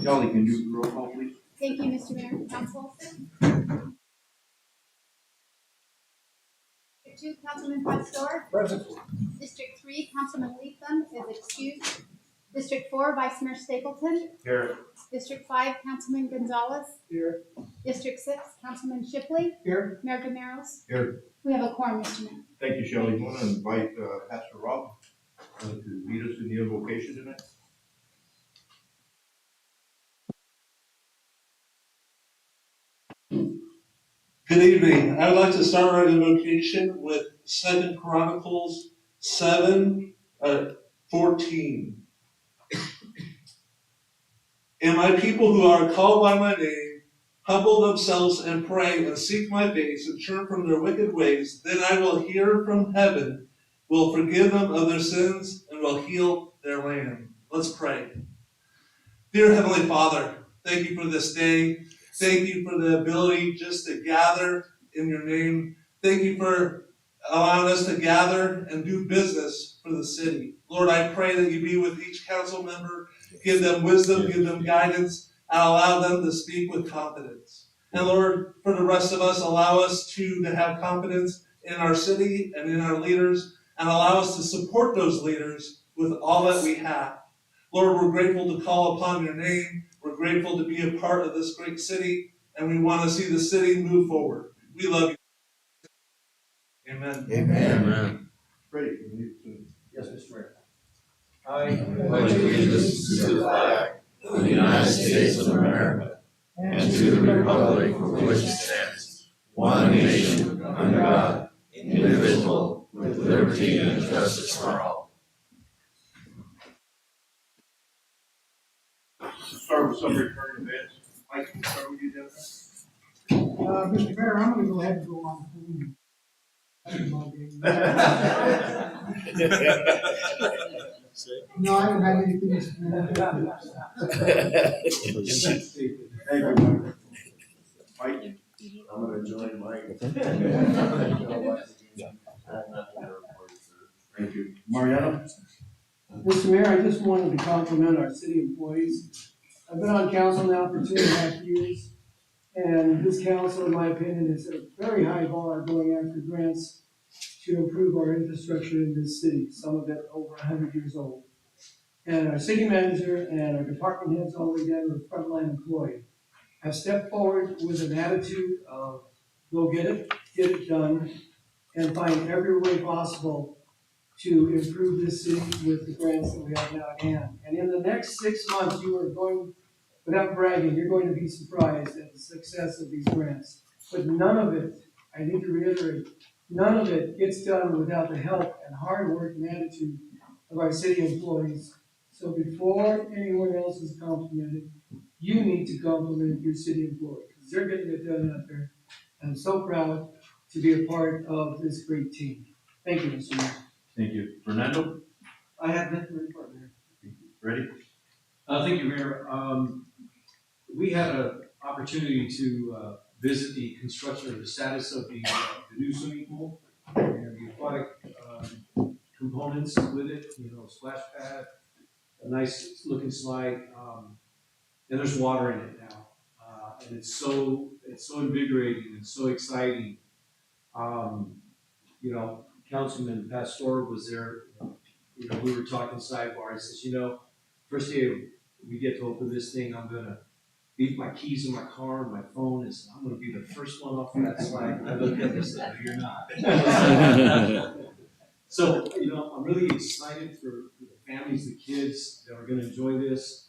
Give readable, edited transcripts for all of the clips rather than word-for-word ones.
Kelly, can you roll call, please? Thank you, Mr. Mayor. Councilman? District 2, Councilman Pastor. Present. District 3, Councilman Leatham is excused. District 4, Vice Mayor Stapleton. Here. District 5, Councilman Gonzalez. Here. District 6, Councilman Shipley. Here. Mayor Demaros. Here. We have a quorum, Mr. Mayor. Thank you, Shelley. I want to invite Pastor Rob to lead us in the invocation tonight. Good evening. I would like to start our invocation with 2 Chronicles 7:14. And my people who are called by my name humble themselves and pray and seek my face and turn from their wicked ways, then I will hear from heaven, will forgive them of their sins, and will heal their land. Let's pray. Dear Heavenly Father, thank you for this day. Thank you for the ability just to gather in your name. Thank you for allowing us to gather and do business for the city. Lord, I pray that you be with each council member, give them wisdom, give them guidance, and allow them to speak with confidence. And Lord, for the rest of us, allow us to have confidence in our city and in our leaders, and allow us to support those leaders with all that we have. Lord, we're grateful to call upon your name. We're grateful to be a part of this great city, and we want to see the city move forward. We love you. Amen. Amen. Ready? Can you lead us in? Yes, Mr. Mayor. I pledge allegiance to the flag of the United States of America and to the republic for which it stands, one nation, under God, indivisible, with liberty and justice for all. Start with some recurring events. Mike, can we start with you, Jennifer? Mr. Mayor, I'm gonna go ahead and go on. No, I don't have anything, Mr. Mayor. Thank you, Mike. Mike? I'm gonna join Mike. Thank you. Mariano? Mr. Mayor, I just wanted to compliment our city employees. I've been on council now for 2.5 years, and this council, in my opinion, has set a very high bar going after grants to improve our infrastructure in this city, some of it over 100 years old. And our city manager and our department heads, all the way down to the frontline employee, have stepped forward with an attitude of go get it done, and find every way possible to improve this city with the grants that we have now at hand. And in the next 6 months, you are going, without bragging, you're going to be surprised at the success of these grants. But none of it, I need to reiterate, none of it gets done without the help and hard work and attitude of our city employees. So before anyone else is complimented, you need to compliment your city employees, because they're getting it done out there. I'm so proud to be a part of this great team. Thank you, Mr. Mayor. Thank you. Fernando? I have nothing to report, Mayor. Ready? Thank you, Mayor. We had an opportunity to visit the construction or the status of the new swimming pool and the aquatic components with it, splash pad, a nice looking slide, and there's water in it now. And it's so invigorating and so exciting. Councilman Pastor was there, we were talking sidebar. He says, first day we get to open this thing, I'm gonna leave my keys in my car and my phone, and I'm gonna be the first one off of that slide. I looked at this and you're not. So, I'm really excited for the families, the kids that are gonna enjoy this.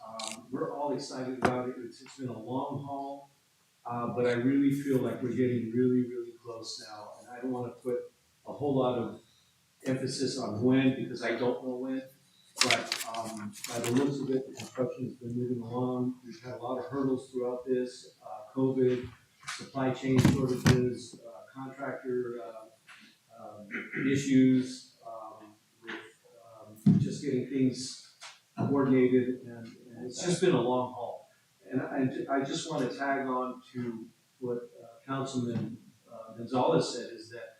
We're all excited about it. It's been a long haul, but I really feel like we're getting really, really close now. And I don't wanna put a whole lot of emphasis on when, because I don't know when, but by the looks of it, the construction has been moving along. We've had a lot of hurdles throughout this, COVID, supply chain shortages, contractor issues, with just getting things coordinated, and it's just been a long haul. And I just want to tag on to what Councilman Gonzalez said, is that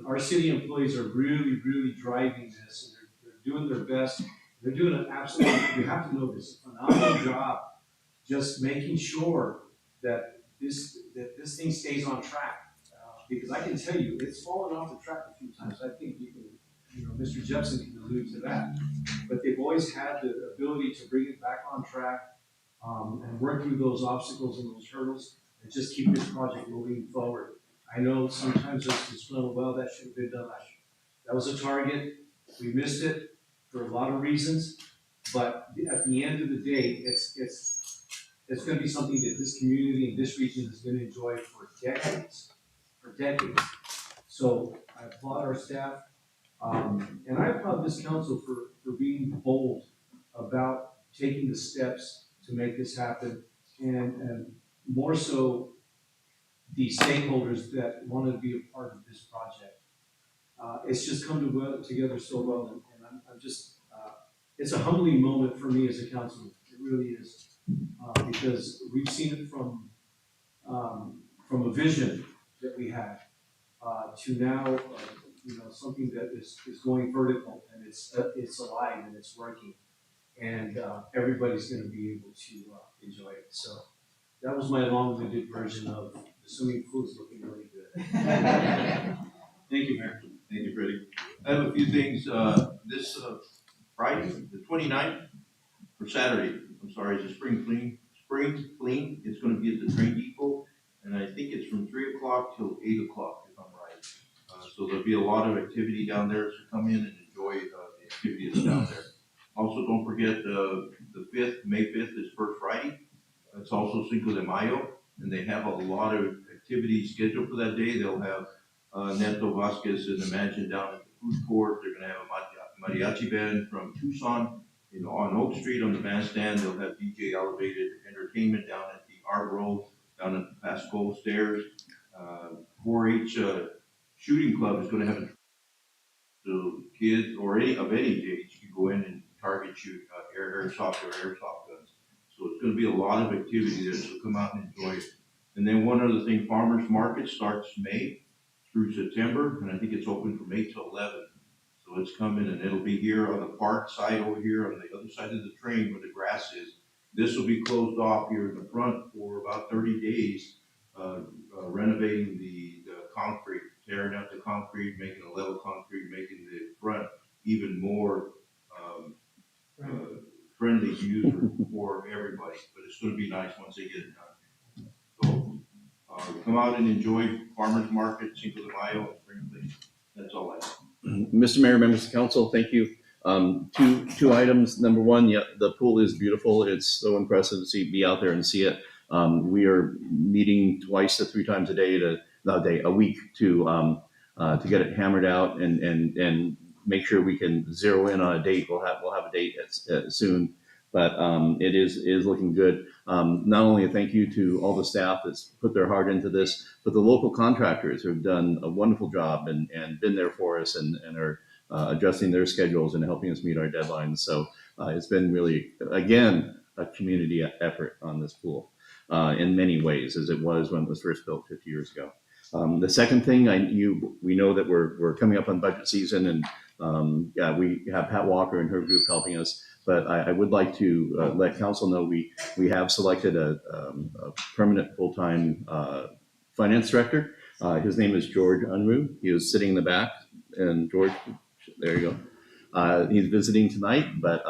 our city employees are really, really driving this, and they're doing their best. They're doing an absolute, you have to know this, phenomenal job just making sure that this thing stays on track. Because I can tell you, it's fallen off the track a few times. I think Mr. Jepson can allude to that. But they've always had the ability to bring it back on track, and work through those obstacles and those hurdles and just keep this project moving forward. I know sometimes there's concern, well, that should have been done last year. That was a target. We missed it for a lot of reasons, but at the end of the day, it's gonna be something that this community and this region is gonna enjoy for decades. So I applaud our staff, and I applaud this council for being bold about taking the steps to make this happen, and more so the stakeholders that want to be a part of this project. It's just come together so well, and I'm just, it's a humbling moment for me as a councilman. It really is, because we've seen it from a vision that we had to now, something that is going vertical, and it's alive and it's working, and everybody's going to be able to enjoy it. So that was my long-winded version of the swimming pool is looking really good. Thank you, Mayor. Thank you, Freddie. I have a few things, this Friday, the 29th, or Saturday, I'm sorry, is a spring clean, it's gonna be at the train depot, and I think it's from 3 o'clock till 8 o'clock, if I'm right. So there'll be a lot of activity down there, so come in and enjoy, the activity that's down there. Also, don't forget, the 5th, May 5th is First Friday, it's also Cinco de Mayo, and they have a lot of activities scheduled for that day. They'll have Neto Vasquez in the mansion down at the food court. They're gonna have a mariachi band from Tucson, on Oak Street on the bandstand. They'll have DJ Elevated Entertainment down at the Art Row, down at the Pasco Stairs. 4-H shooting club is gonna have so kids or any age can go in and target shoot airsoft guns. So it's gonna be a lot of activity there, so come out and enjoy it. And then one other thing, Farmers Market starts May through September, and I think it's open from 8 to 11. So it's coming, and it'll be here on the park side over here on the other side of the train where the grass is. This will be closed off here in the front for about 30 days, renovating the concrete, tearing out the concrete, making a level concrete, making the front even more friendly to use for everybody. But it's gonna be nice once they get it done. So come out and enjoy Farmers Market, Cinco de Mayo, and Spring Clean. That's all I have. Mr. Mayor, members of council, thank you. Two items. Number one, yeah, the pool is beautiful. It's so impressive to be out there and see it. We are meeting 2 to 3 times a week to get it hammered out and make sure we can zero in on a date. We'll have a date soon, but it is looking good. Not only a thank you to all the staff that's put their heart into this, but the local contractors who have done a wonderful job and been there for us and are adjusting their schedules and helping us meet our deadlines. So it's been really, again, a community effort on this pool in many ways, as it was when it was first built 50 years ago. The second thing, we know that we're coming up on budget season, and we have Pat Walker and her group helping us. But I would like to let council know we have selected a permanent full-time finance director. His name is George Unruh. He is sitting in the back, and George, there you go. He's visiting tonight, but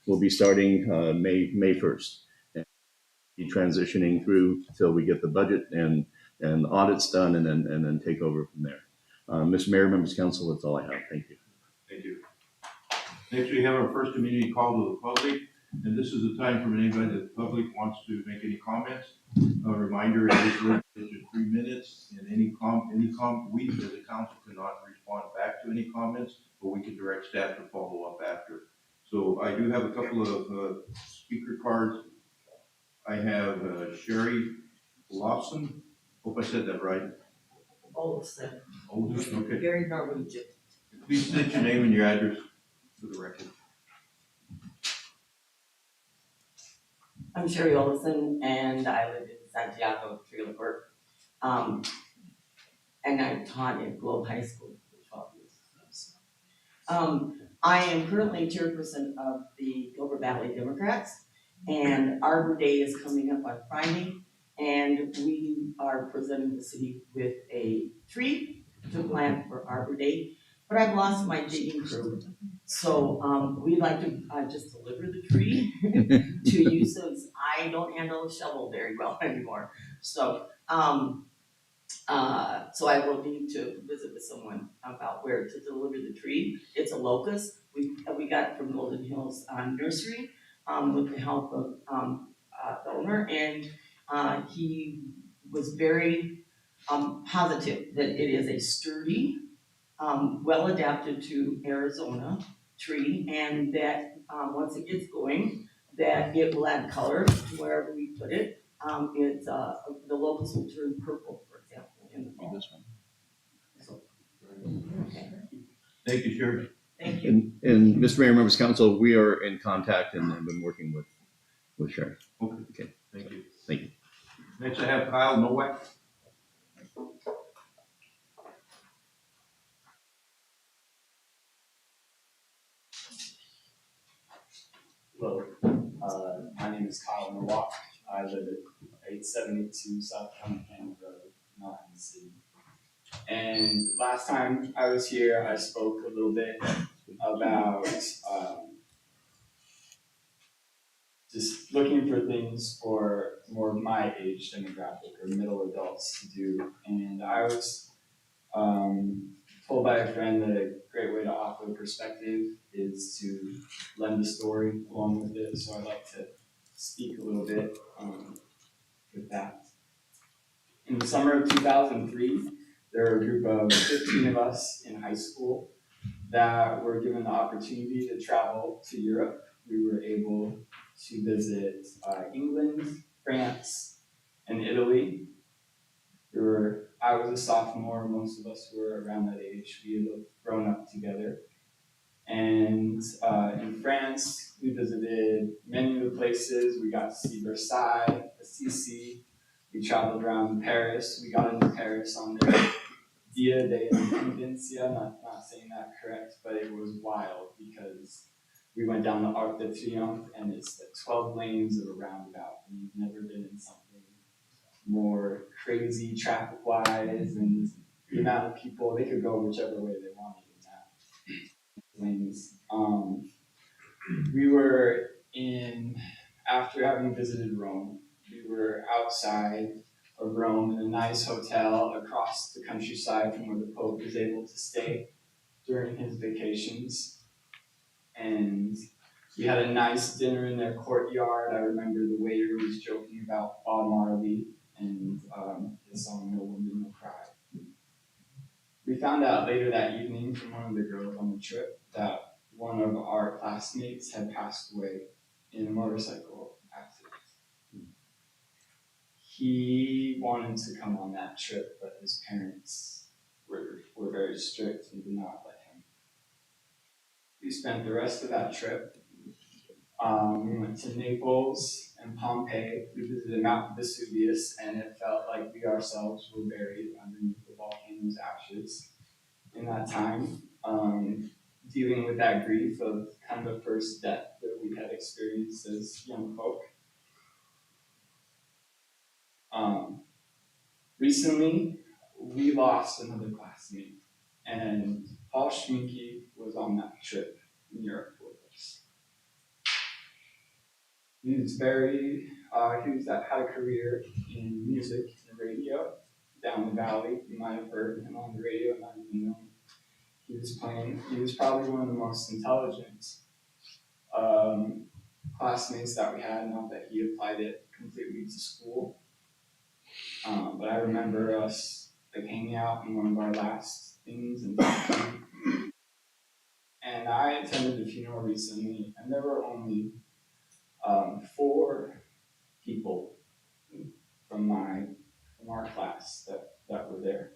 we'll be starting May 1st. And be transitioning through till we get the budget and the audits done, and then take over from there. Mr. Mayor, members of council, that's all I have. Thank you. Thank you. Next, we have our first community call to the public, and this is the time for anybody that the public wants to make any comments. A reminder, it is limited to 3 minutes, and we as a council cannot respond back to any comments, but we can direct staff to follow up after. So I do have a couple of speaker cards. I have Sherry Lawson. Hope I said that right. Olson. Olson, okay. Very Norwegian. Please state your name and your address for the record. I'm Sherry Olson, and I live in Santiago, Trailer Court. And I taught at Globe High School for 12 years. I am currently chairperson of the Gilbert Valley Democrats, And Arbor Day is coming up on Friday, and we are presenting the city with a tree to plant for Arbor Day. But I've lost my digging crew, so we'd like to just deliver the tree to you since I don't handle a shovel very well anymore. So so I will need to visit with someone about where to deliver the tree. It's a locust. We got it from Golden Hills Nursery with the help of the owner, and he was very positive that it is a sturdy, well adapted to Arizona tree, and that once it gets going, that it will add color to wherever we put it. It's the locust will turn purple, for example, in the fall. This one. So, okay, Thank you, Sheriff. thank you. And Mr. Mayor, members of council, we are in contact and have been working with Sherry. Okay, thank you. Thank you. Next, I have Kyle Nowak. Hello, my name is Kyle Nowak. I live at 8782 South Cunningham Road, not in the city. And last time I was here, I spoke a little bit about just looking for things for more of my age demographic or middle adults to do. And I was told by a friend that a great way to offer perspective is to lend a story along with it. So I'd like to speak a little bit with that. In the summer of 2003, there were a group of 15 of us in high school that were given the opportunity to travel to Europe. We were able to visit England, France, and Italy. I was a sophomore, most of us were around that age. We had grown up together. And in France, we visited many of the places. We got to see Versailles, Assisi. We traveled around Paris. We got into Paris on the Dia de Independencia, not saying that correct, but it was wild because we went down the Arc de Triomphe and it's like 12 lanes of a roundabout. And you've never been in something more crazy traffic-wise, and the amount of people, they could go whichever way they wanted in that lanes. We were after having visited Rome, we were outside of Rome in a nice hotel across the countryside from where the Pope was able to stay during his vacations. And we had a nice dinner in their courtyard. I remember the waiter was joking about Bob Marley and his song No Woman, No Cry. We found out later that evening from one of the girls on the trip that one of our classmates had passed away in a motorcycle accident. He wanted to come on that trip, but his parents were very strict and did not let him. We spent the rest of that trip. We went to Naples and Pompeii. We visited Mount Vesuvius, and it felt like we ourselves were buried underneath the volcano's ashes in that time, dealing with that grief of kind of the first death that we had experienced as young folk. Recently, we lost another classmate, and Paul Schminke was on that trip in Europe with us. He had a career in music and radio down the valley. You might have heard him on the radio, not even known. He was probably one of the most intelligent classmates that we had, not that he applied it completely to school. But I remember us hanging out in one of our last things and talking. And I attended the funeral recently, and there were only 4 people from our class that were there.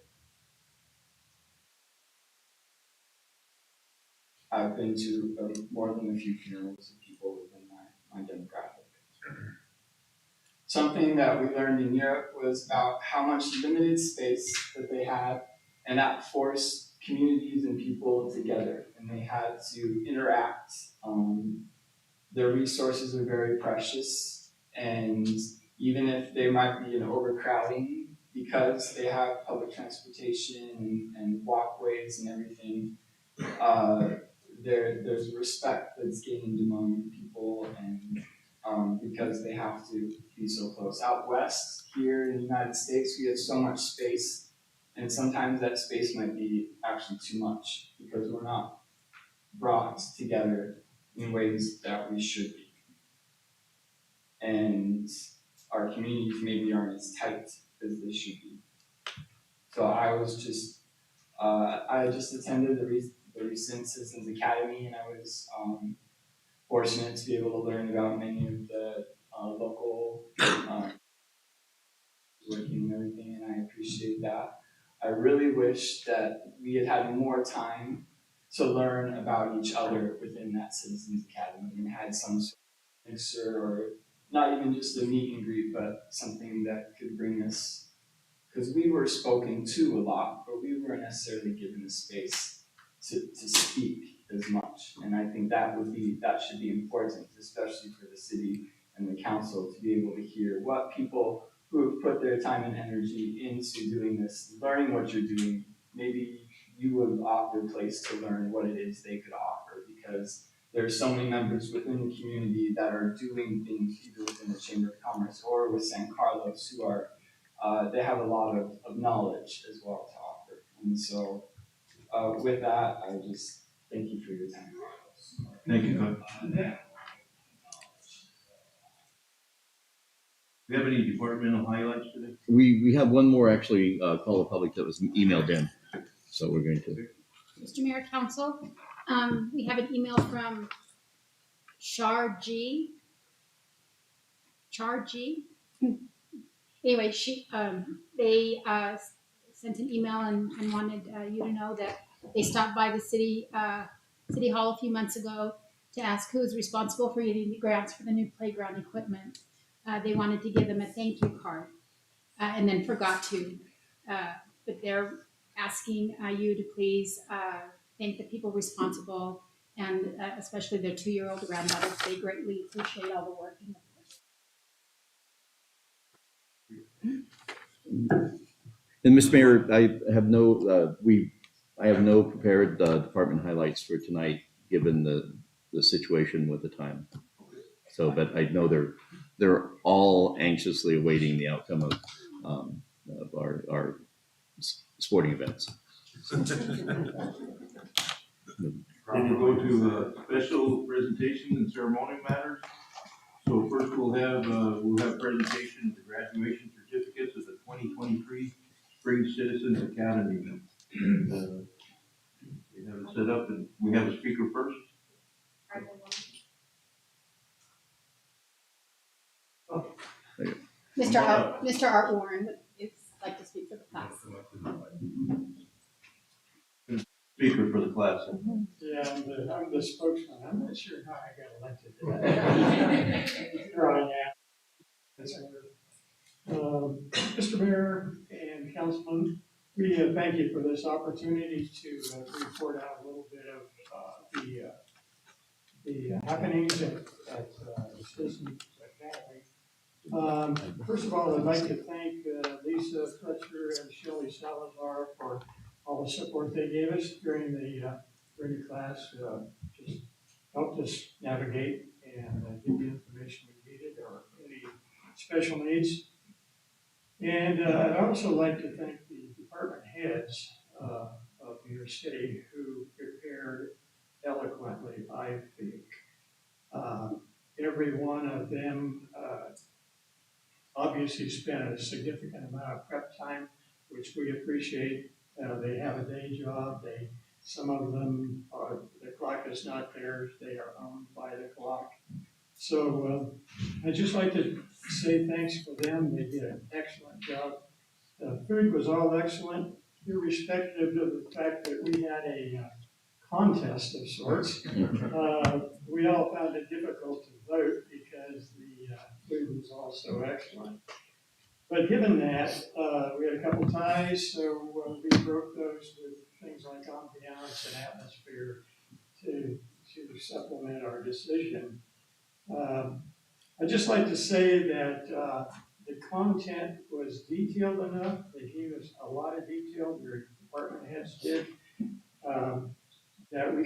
I've been to more than a few funerals of people within my demographic. Something that we learned in Europe was about how much limited space that they had, and that forced communities and people together, and they had to interact their resources are very precious, and even if there might be an overcrowding because they have public transportation and walkways and everything, there's respect that's gained among people, and because they have to be so close. Out west here in the United States, we have so much space, and sometimes that space might be actually too much because we're not brought together in ways that we should be. And our communities maybe aren't as tight as they should be. So I just attended the recent Citizens Academy, and I was fortunate to be able to learn about many of the local working and everything, and I appreciate that. I really wish that we had had more time to learn about each other within that Citizens Academy and had some sort of mixer, or not even just a meet and greet, but something that could bring us, because we were spoken to a lot, but we weren't necessarily given the space to speak as much. And I think that should be important, especially for the city and the council, to be able to hear what people who have put their time and energy into doing this, learning what you're doing, maybe you would offer a place to learn what it is they could offer, because there are so many members within the community that are doing things either within the Chamber of Commerce or with San Carlos who are, they have a lot of knowledge as well to offer. And so with that, I just thank you for your time. Thank you, Coach. Do you have any departmental highlights today? We have one more actually, call the public that was emailed in, so we're going to. Mr. Mayor, Council, we have an email from Char G. Anyway, they sent an email and wanted you to know that they stopped by the city hall a few months ago to ask who is responsible for getting the grants for the new playground equipment. They wanted to give them a thank you card, and then forgot to. But they're asking you to please thank the people responsible, and especially their 2-year-old granddaughter. They greatly appreciate all the work and And Mr. Mayor, I have no prepared department highlights for tonight, given the situation with the time. So, but I know they're all anxiously awaiting the outcome of our sporting events. Then we'll go to special presentation and ceremonial matters. So first we'll have presentation of the graduation certificates of the 2023 Spring Citizens Academy. We have it set up, and we have a speaker first. Mr. Art Warren would like to speak for the class. Speaker for the class. Yeah, I'm the spokesman. I'm not sure how I got elected. Here I am. Mr. Mayor and Councilman, we thank you for this opportunity to report out a little bit of the happenings at the Citizens Academy. First of all, I'd like to thank Lisa Fletcher and Shelley Salazar for all the support they gave us during the class. Just helped us navigate and give the information we needed, or any special needs. And I'd also like to thank the department heads of your city who prepared eloquently, I think. Every one of them obviously spent a significant amount of prep time, which we appreciate. They have a day job. Some of them the clock is not theirs. They are owned by the clock. So I'd just like to say thanks for them. They did an excellent job. The food was all excellent, irrespective of the fact that we had a contest of sorts. We all found it difficult to vote because the food was also excellent. But given that, we had a couple ties, so we broke those with things like ambiance and atmosphere to supplement our decision. I'd just like to say that, the content was detailed enough, they gave us a lot of detail, their department heads did, that we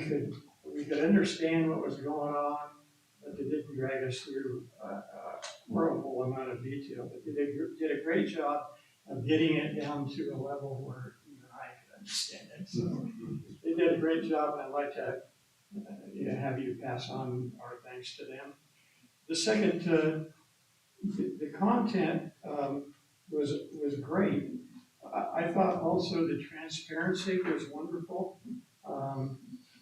could understand what was going on, but they didn't drag us through a horrible amount of detail, but they did a great job of getting it down to a level where even I could understand it, so they did a great job, and I'd like to have you pass on our thanks to them. The second, the content was great. I thought also the transparency was wonderful.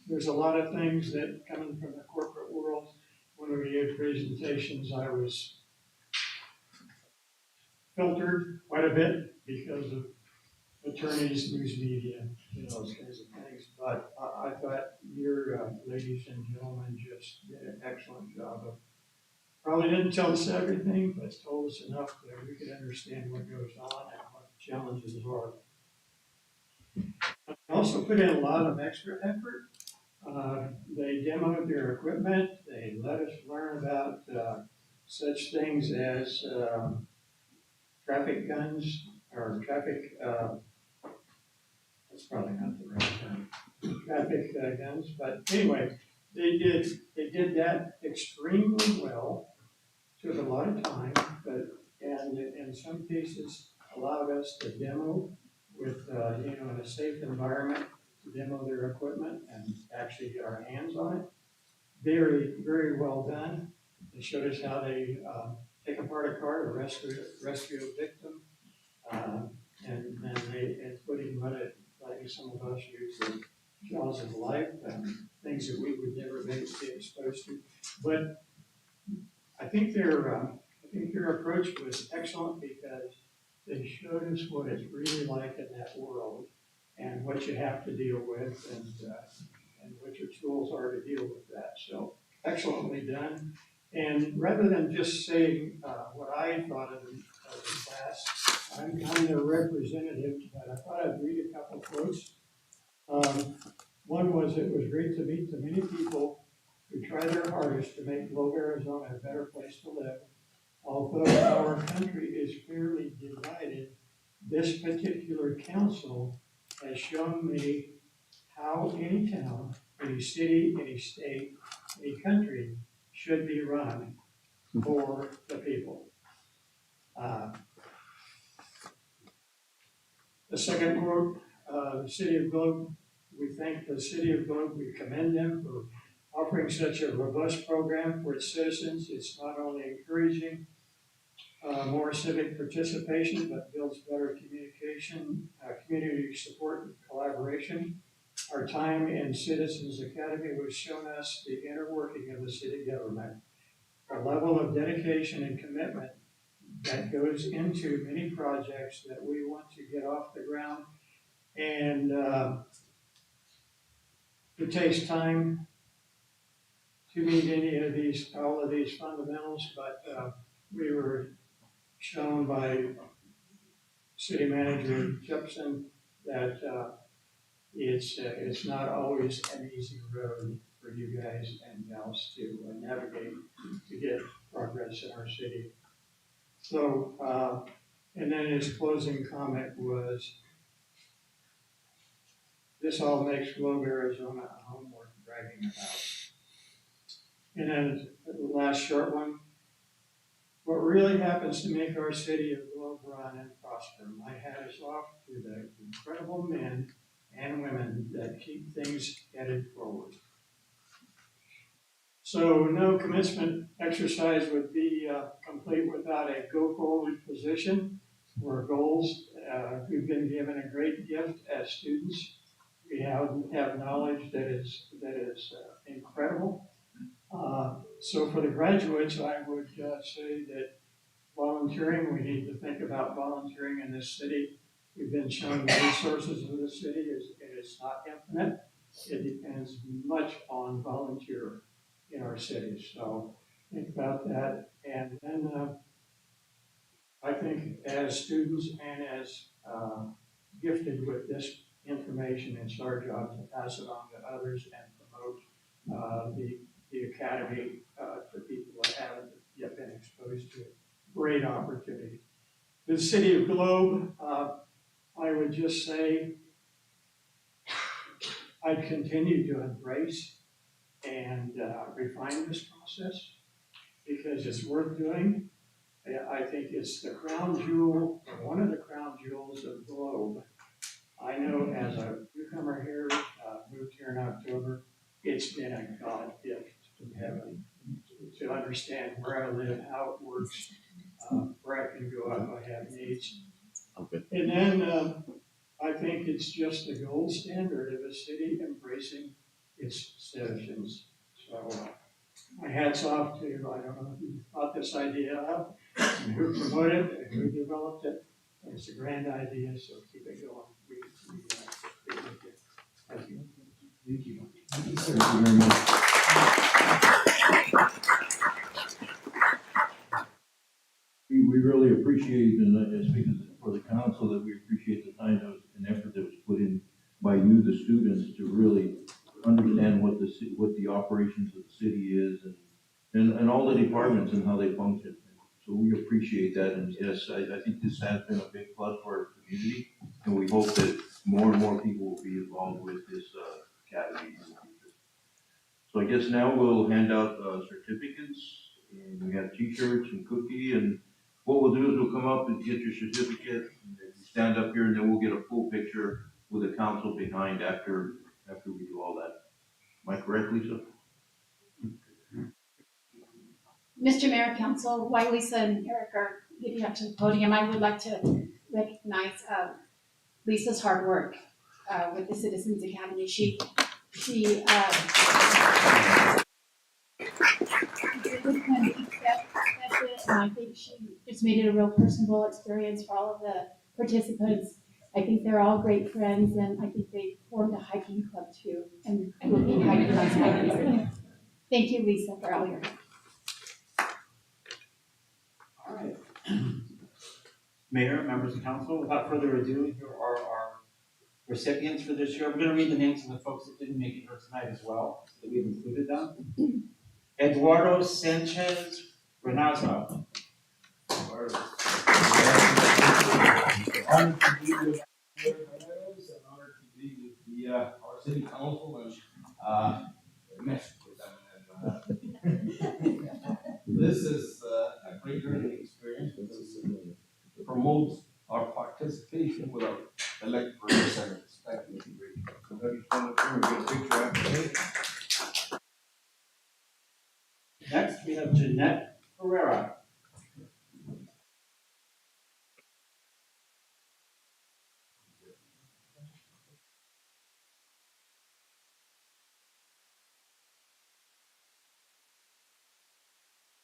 There's a lot of things that coming from the corporate world, when we gave presentations, I was filtered quite a bit because of attorneys, news media, those kinds of things. But I thought your ladies and gentlemen just did an excellent job of, probably didn't tell us everything, but told us enough that we could understand what goes on and what the challenges are. They also put in a lot of extra effort. They demoed their equipment. They let us learn about such things as traffic guns or traffic, that's probably not the right term, traffic guns. But anyway, they did that extremely well. Took a lot of time, but, and in some cases allowed us to demo with, in a safe environment, to demo their equipment and actually get our hands on it. Very, very well done. They showed us how they take apart a car to rescue a victim, and including letting some of us use the jaws of life and things that we would never be exposed to. But I think their approach was excellent because they showed us what it's really like in that world and what you have to deal with and what your tools are to deal with that. So excellently done. And rather than just saying what I thought of the class, I'm the representative, but I thought I'd read a couple quotes. One was, it was great to meet the many people who try their hardest to make Globe, Arizona a better place to live. Although our country is clearly divided, this particular council has shown me how any town, any city, any state, any country should be run for the people. The second quote, the city of Globe, we thank the city of Globe, we commend them for offering such a robust program for its citizens. It's not only encouraging more civic participation, but builds better communication, community support and collaboration. Our time in Citizens Academy has shown us the inner working of the city government, a level of dedication and commitment that goes into many projects that we want to get off the ground. And it takes time to meet all of these fundamentals, but we were shown by City Manager Jepson that it's not always an easy road for you guys and gals to navigate to get progress in our city. So, and then his closing comment was, this all makes Globe, Arizona a home worth bragging about. And then the last short one, what really happens to make our city of Globe run and prosper? My hat is off to the incredible men and women that keep things headed forward. So no commencement exercise would be complete without a go forward position or goals. We've been given a great gift as students. We have knowledge that is incredible. So for the graduates, I would say that volunteering, we need to think about volunteering in this city. We've been shown the resources of the city is not infinite. It depends much on volunteer in our city. So think about that. And then I think as students and as gifted with this information, it's our job to pass it on to others and promote the academy to people that yet been exposed to it. Great opportunity. The city of Globe, I would just say, I'd continue to embrace and refine this process because it's worth doing. I think it's the crown jewel, or one of the crown jewels of Globe. I know as a newcomer here, moved here in October, it's been a God gift from heaven to understand where I live, how it works, where I can go if I have needs. Okay. And then I think it's just the gold standard of a city embracing its citizens. So my hat's off to, I don't know who thought this idea up, and who promoted it, and who developed it. It's a grand idea, so keep it going. We like it. Thank you. Thank you. Thank you very much. We really appreciate, and I speak for the council, that we appreciate the time and effort that was put in by you, the students, to really understand what the operations of the city is and all the departments and how they function. So we appreciate that, and yes, I think this has been a big plus for our community, and we hope that more and more people will be involved with this academy in the future. So I guess now we'll hand out certificates, and we have t-shirts and cookie, and what we'll do is we'll come up and get your certificate, and then you stand up here, and then we'll get a full picture with the council behind after we do all that. Am I correct, Lisa? Mr. Mayor, Council, while Lisa and Eric are getting up to the podium, I would like to recognize Lisa's hard work with the Citizens Academy. She did a good kind of step it, and I think she just made it a real personable experience for all of the participants. I think they're all great friends, and I think they formed a hiking club too, and will be hiking on Saturday. Thank you, Lisa, for all your help. All right. Mayor, members of council, without further ado, here are our recipients for this year. I'm going to read the names of the folks that didn't make it here tonight as well, so that we've included them. Eduardo Sanchez Renazo. Honored to be with Mayor Jimenez and honored to be with our city council and mess with them. And this is a great learning experience because it promotes our participation with our elected representatives. Thank you. So have you stand up here and get a picture after? Next, we have Jeanette Herrera.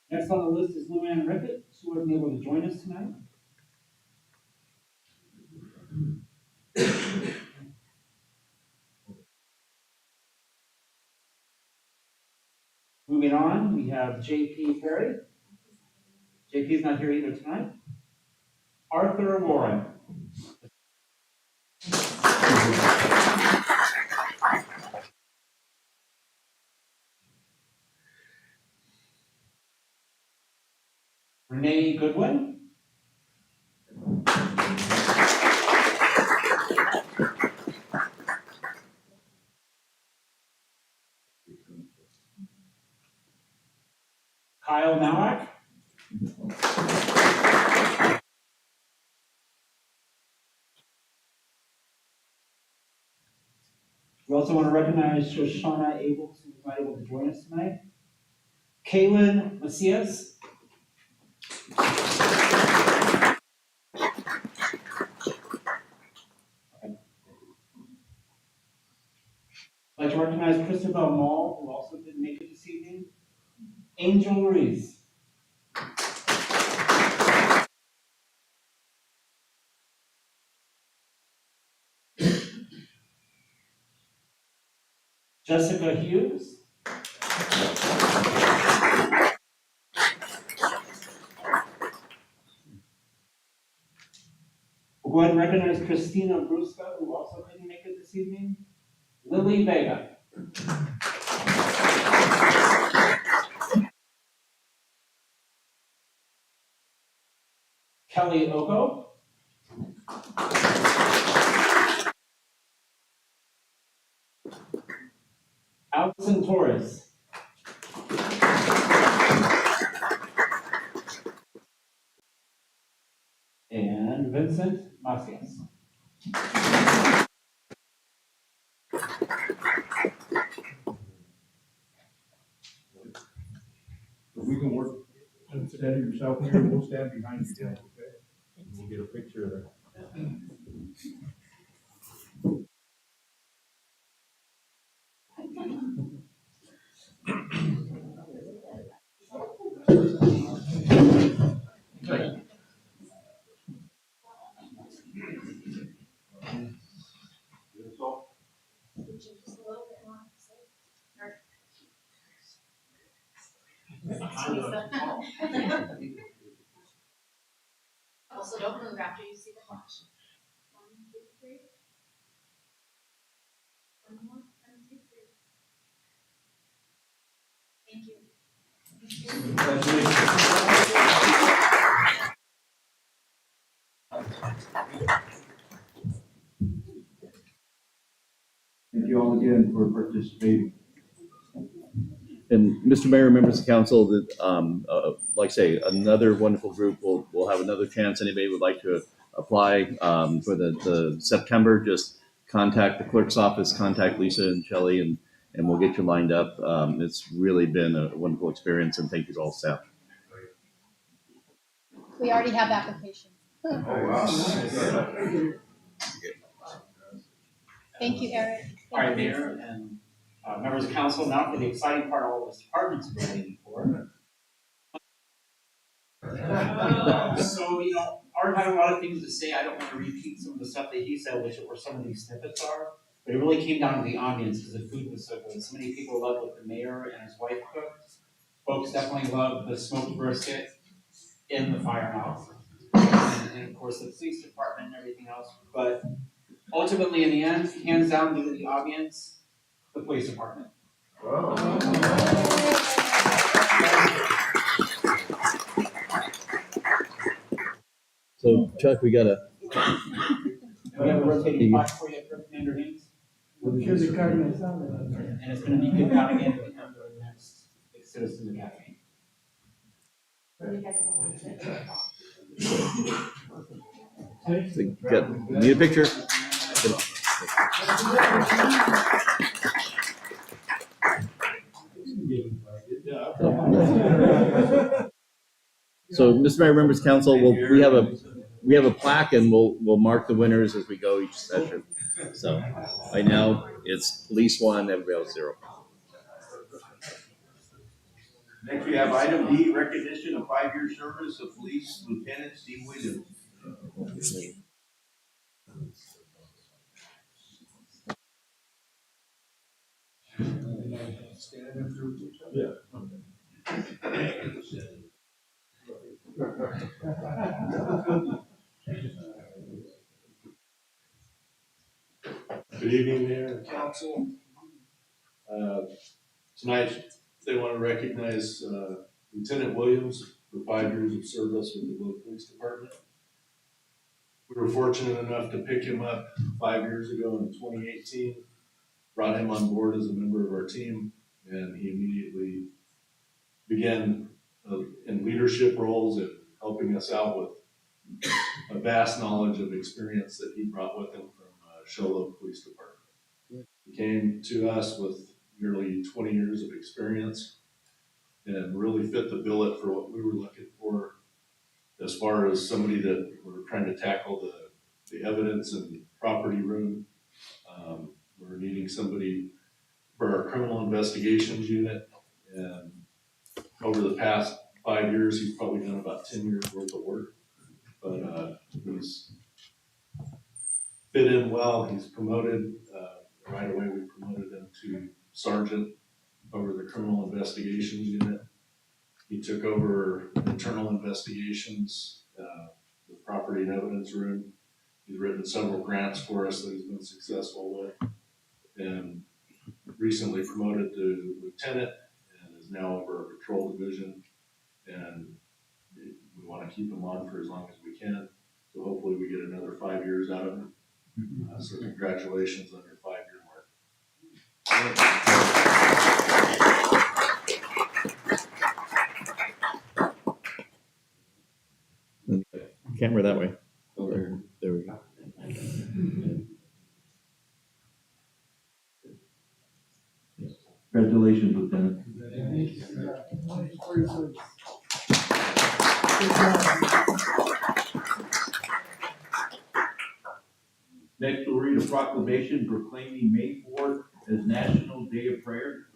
Next on the list is Luann Rickett, who wasn't able to join us tonight. Moving on, we have J.P. Perry. J.P.'s not here either tonight. Arthur Warren. Renee Goodwin. Kyle Nowak. We also want to recognize Shoshana Abels, who was not able to join us tonight. Kaylin Macias. I'd like to recognize Christabel Mall, who also didn't make it this evening. Angel Ruiz. Jessica Hughes. We'll go ahead and recognize Christina Brusca, who also couldn't make it this evening. Lily Vega. Kelly Oko. Alison Torres. And Vincent Macias. If we can work, instead of yourself here, we'll stand behind you, Dale, okay? We'll get a picture of that. Also, don't move after you see the flash. 1, 2, 3. One more. 1, 2, 3. Thank you. Thank you all again for participating. And Mr. Mayor, members of council, that, like I say, another wonderful group. We'll have another chance. Anybody would like to apply for the September, just contact the clerk's office, contact Lisa and Shelley, and we'll get you lined up. It's really been a wonderful experience, and thank you to all staff. We already have applications. Oh, wow. Thank you, Eric. All right, Mayor and members of council, now for the exciting part all of us departments have been waiting for. So, Art had a lot of things to say. I don't want to repeat some of the stuff that he said, which were some of these snippets are. But it really came down to the ambience because the food was so good. So many people loved what the mayor and his wife cooked. Folks definitely loved the smoked brisket in the firehouse. And of course the police department and everything else. But ultimately in the end, hands down due to the ambience, the police department. So Chuck, we got a. We have a rotating box for you, Commander Haynes. Here's the card myself. And it's gonna be good counting in the next Citizens Academy. Need a picture? So, Mr. Mayor, members of council, we have a plaque, and we'll mark the winners as we go each session. So, right now it's police 1, everybody else 0. Next, we have item D, recognition of 5-year service of Police Lieutenant Steve Williams. Good evening, Mayor and Council. Tonight, they want to recognize Lieutenant Williams for 5 years of service with the Willow Police Department. We were fortunate enough to pick him up 5 years ago in 2018, brought him on board as a member of our team, and he immediately began in leadership roles and helping us out with a vast knowledge of experience that he brought with him from Show Low Police Department. He came to us with nearly 20 years of experience and really fit the billet for what we were looking for as far as somebody that we're trying to tackle the evidence and property room. We're needing somebody for our criminal investigations unit, and over the past 5 years, he's probably done about 10 years worth of work, but he's fit in well. He's promoted, right away we promoted him to sergeant over the criminal investigations unit. He took over internal investigations, the property and evidence room. He's written several grants for us that he's been successful with, and recently promoted to lieutenant and is now over a patrol division. And wanna keep them on for as long as we can. So hopefully we get another 5 years out of them. So congratulations on your 5-year mark. Camera that way. Oh, there we go. Congratulations, Lieutenant. Thank you for your service. Good job. Next, we'll read a proclamation proclaiming May 4th as National Day of Prayer.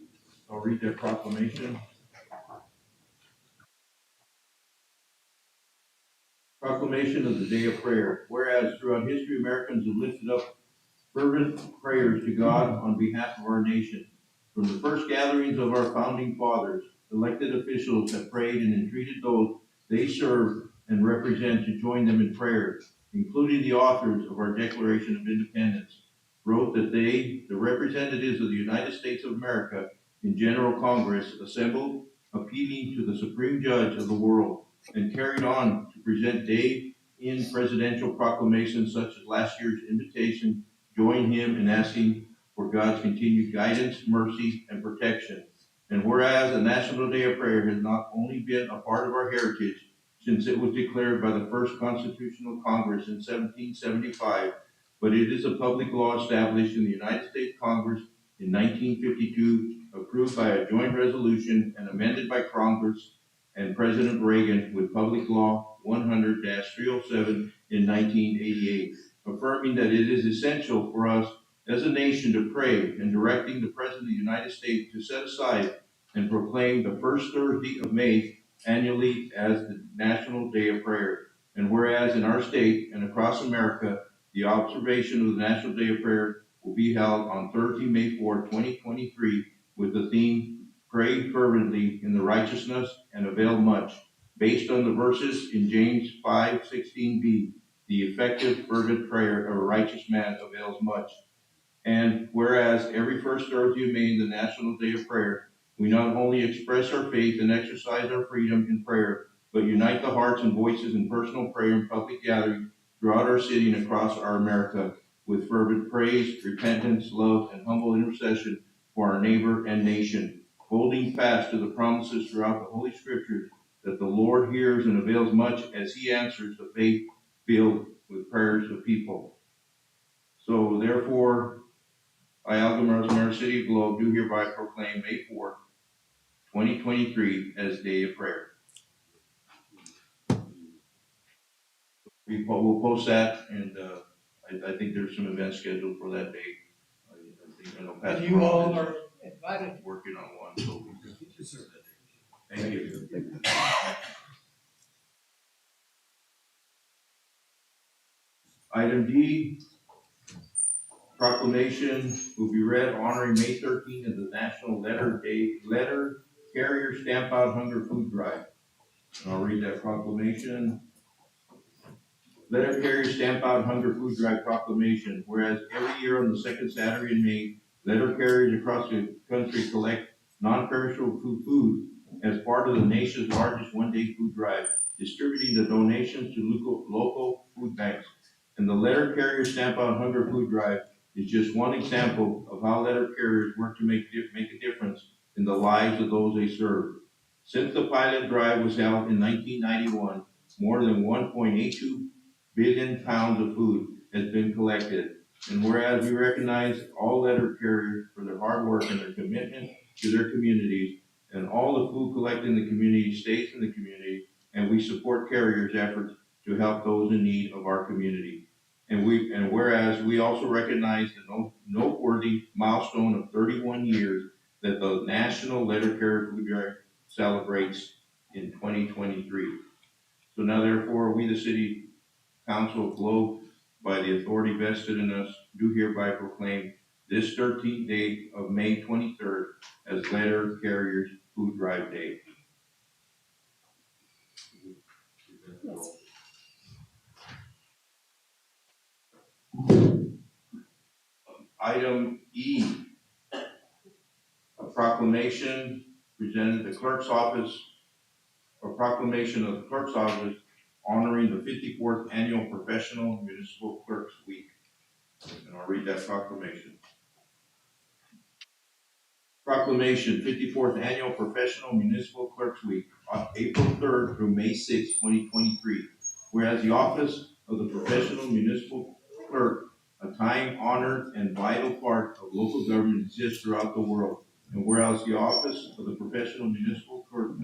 I'll read that proclamation. Proclamation of the Day of Prayer. Whereas throughout history, Americans have lifted up fervent prayers to God on behalf of our nation. From the first gatherings of our founding fathers, elected officials have prayed and entreated those they serve and represent to join them in prayer, including the authors of our Declaration of Independence, wrote that they, the representatives of the United States of America in General Congress, assembled, appealing to the Supreme Judge of the world, and carried on to present day-in presidential proclamations such as last year's invitation, join him in asking for God's continued guidance, mercy, and protection. And whereas the National Day of Prayer has not only been a part of our heritage since it was declared by the first Constitutional Congress in 1775, but it is a public law established in the United States Congress in 1952, approved by a joint resolution and amended by Congress and President Reagan with Public Law 100-307 in 1988, affirming that it is essential for us as a nation to pray and directing the President of the United States to set aside and proclaim the first Thursday of May annually as the National Day of Prayer. And whereas in our state and across America, the observation of the National Day of Prayer will be held on Thursday, May 4, 2023, with the theme, Pray Fervently in the Righteousness and Avail Much, based on the verses in James 5:16b, the effective fervent prayer of a righteous man avails much. And whereas every first Thursday of May, the National Day of Prayer, we not only express our faith and exercise our freedom in prayer, but unite the hearts and voices in personal prayer and public gatherings throughout our city and across our America with fervent praise, repentance, love, and humble intercession for our neighbor and nation, holding fast to the promises throughout the Holy Scriptures that the Lord hears and avails much as he answers the faith-filled with prayers of people. So therefore, I, Aldo Morales, Mayor, City of Globe, do hereby proclaim May 4th, 2023 as Day of Prayer. We'll post that, and I think there's some events scheduled for that day. I think I know Pastor You all Ron is are invited. working on one, so we can consider that day. Thank you. Item D, proclamation will be read honoring May 13th as the National Letter Carrier Stamp Out Hunger Food Drive. And I'll read that proclamation. Letter Carrier Stamp Out Hunger Food Drive proclamation. Whereas every year on the second Saturday in May, letter carriers across the country collect non-perishable food as part of the nation's largest one-day food drive, distributing the donations to local food banks. And the Letter Carrier Stamp Out Hunger Food Drive is just one example of how letter carriers work to make a difference in the lives of those they serve. Since the pilot drive was held in 1991, more than 1.82 billion pounds of food has been collected. And whereas we recognize all letter carriers for their hard work and their commitment to their communities, and all the food collected in the community stays in the community, and we support carriers' efforts to help those in need of our community. And whereas we also recognize the noteworthy milestone of 31 years that the National Letter Carrier Food Drive celebrates in 2023. So now therefore, we the City Council of Globe, by the authority vested in us, do hereby proclaim this 13th day of May 23rd as Letter Carriers Food Drive Day. Yes. Item E, a proclamation presented at the clerk's office, or proclamation of the clerk's office honoring the 54th Annual Professional Municipal Clerks Week. And I'll read that proclamation. Proclamation, 54th Annual Professional Municipal Clerks Week, on April 3rd through May 6th, 2023. Whereas the office of the Professional Municipal Clerk, a time-honored and vital part of local government, exists throughout the world. And whereas the office of the Professional Municipal Clerk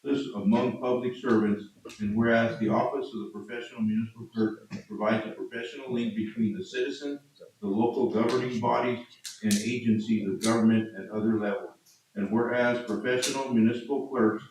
is among public servants, and whereas the office of the Professional Municipal Clerk provides a professional link between the citizen, the local governing bodies, and agencies of government at other levels. And whereas professional municipal clerks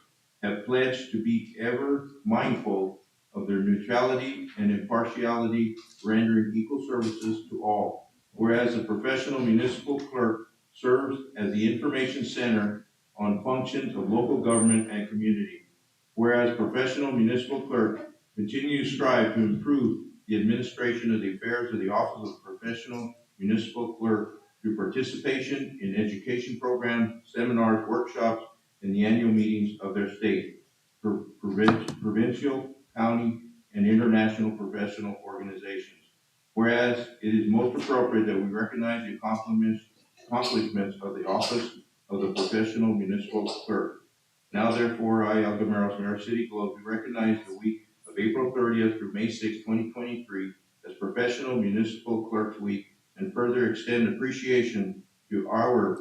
have pledged to be ever mindful of their neutrality and impartiality, rendering equal services to all. Whereas the professional municipal clerk serves as the information center on functions of local government and community. Whereas professional municipal clerk continues to strive to improve the administration of the affairs of the office of professional municipal clerk through participation in education programs, seminars, workshops, and the annual meetings of their state, provincial, county, and international professional organizations. Whereas it is most appropriate that we recognize the accomplishments of the office of the professional municipal clerk. Now therefore, I, Al Gameros, Mayor of City Globe, do recognize the week of April 30th through May 6th, 2023 as Professional Municipal Clerks Week, and further extend appreciation to our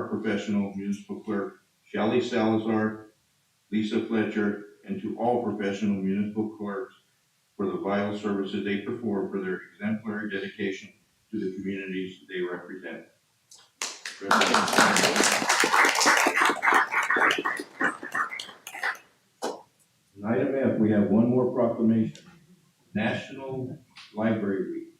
professional municipal clerk, Shelley Salazar, Lisa Fletcher, and to all professional municipal clerks for the vital services they perform for their exemplary dedication to the communities they represent. In item F, we have one more proclamation. National Library Week.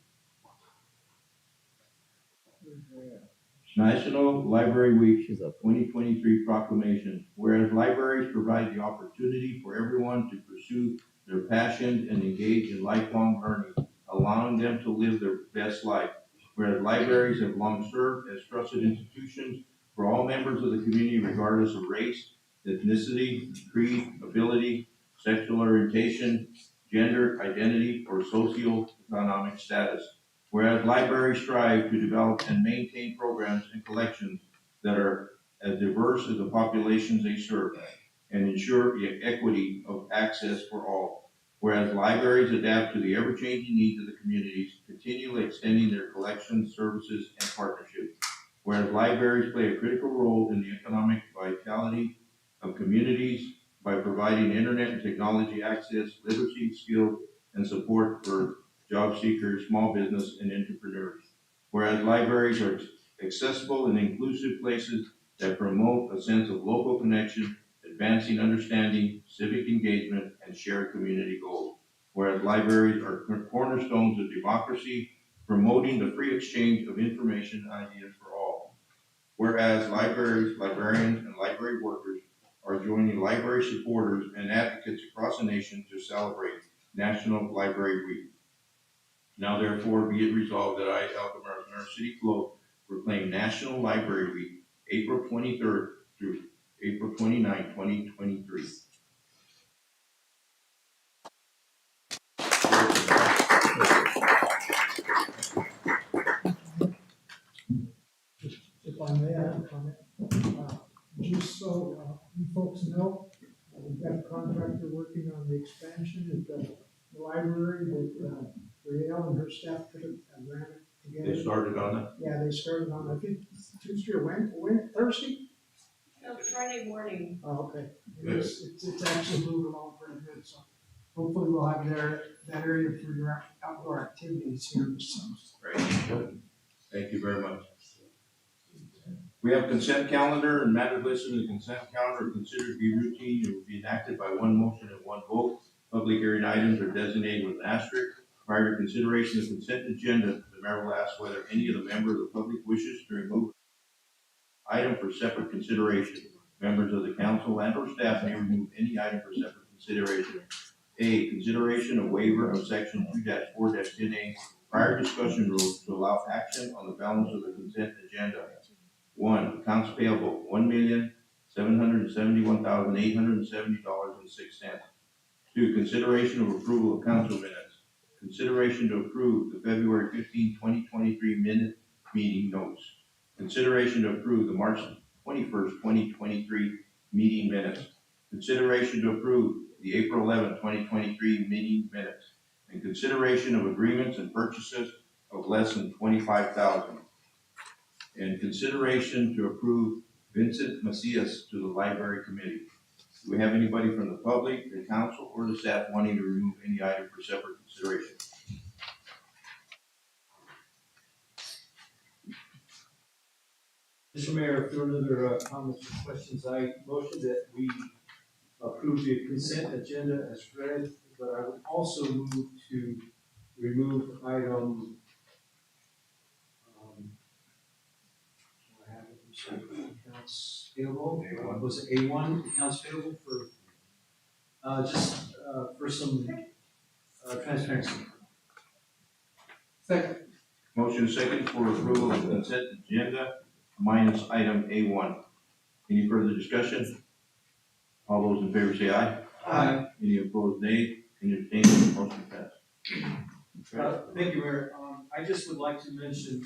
National Library Week 2023 proclamation. Whereas libraries provide the opportunity for everyone to pursue their passions and engage in lifelong learning, allowing them to live their best life. Whereas libraries have long served as trusted institutions for all members of the community, regardless of race, ethnicity, creed, ability, sexual orientation, gender identity, or socioeconomic status. Whereas libraries strive to develop and maintain programs and collections that are as diverse as the populations they serve and ensure the equity of access for all. Whereas libraries adapt to the ever-changing needs of the communities, continually extending their collections, services, and partnerships. Whereas libraries play a critical role in the economic vitality of communities by providing internet and technology access, literacy, skills, and support for job seekers, small business, and entrepreneurs. Whereas libraries are accessible and inclusive places that promote a sense of local connection, advancing understanding, civic engagement, and shared community goals. Whereas libraries are cornerstones of democracy, promoting the free exchange of information and ideas for all. Whereas libraries, librarians, and library workers are joining library supporters and advocates across the nation to celebrate National Library Week. Now therefore be it resolved that I, Al Gameros, Mayor of City Globe, proclaim National Library Week, April 23rd through April 29th, 2023. If I may, I have a comment. Just so you folks know, we've got a contractor working on the expansion at the library that Raelle and her staff put ran it together. They started on it? Yeah, they started on, I think, Tuesday or Thursday? No, Friday morning. Oh, okay. It's actually moving along pretty good, so hopefully we'll have that area for your outdoor activities here this summer. Great. Thank you very much. We have consent calendar, and matters listed in the consent calendar are considered to be routine and will be enacted by one motion and one vote. Public hearing items are designated with an asterisk. Prior to consideration of the consent agenda, the mayor will ask whether any of the members of the public wishes to remove item for separate consideration. Members of the council and or staff may remove any item for separate consideration. A, consideration of waiver of section 2-4-10A prior discussion rules to allow action on the balance of the consent agenda. 1, accounts payable, $1,771,870.06. 2, consideration of approval of council minutes. Consideration to approve the February 15, 2023 minute meeting notes. Consideration to approve the March 21st, 2023 meeting minutes. Consideration to approve the April 11, 2023 meeting minutes. And consideration of agreements and purchases of less than $25,000. And consideration to approve Vincent Macias to the library committee. Do we have anybody from the public, the council, or the staff wanting to remove any item for separate consideration? Mr. Mayor, if there are no other comments or questions, I motion that we approve the consent agenda as read, but I would also move to remove item, I have it, I'm sorry, accounts payable, was it A1, accounts payable for, for some transparency. Second. Motion second for approval of the consent agenda minus item A1. Any further discussion? All those in favor say aye. Aye. Any opposed, nay. Any abstained, motion passed. Thank you, Mayor. I just would like to mention,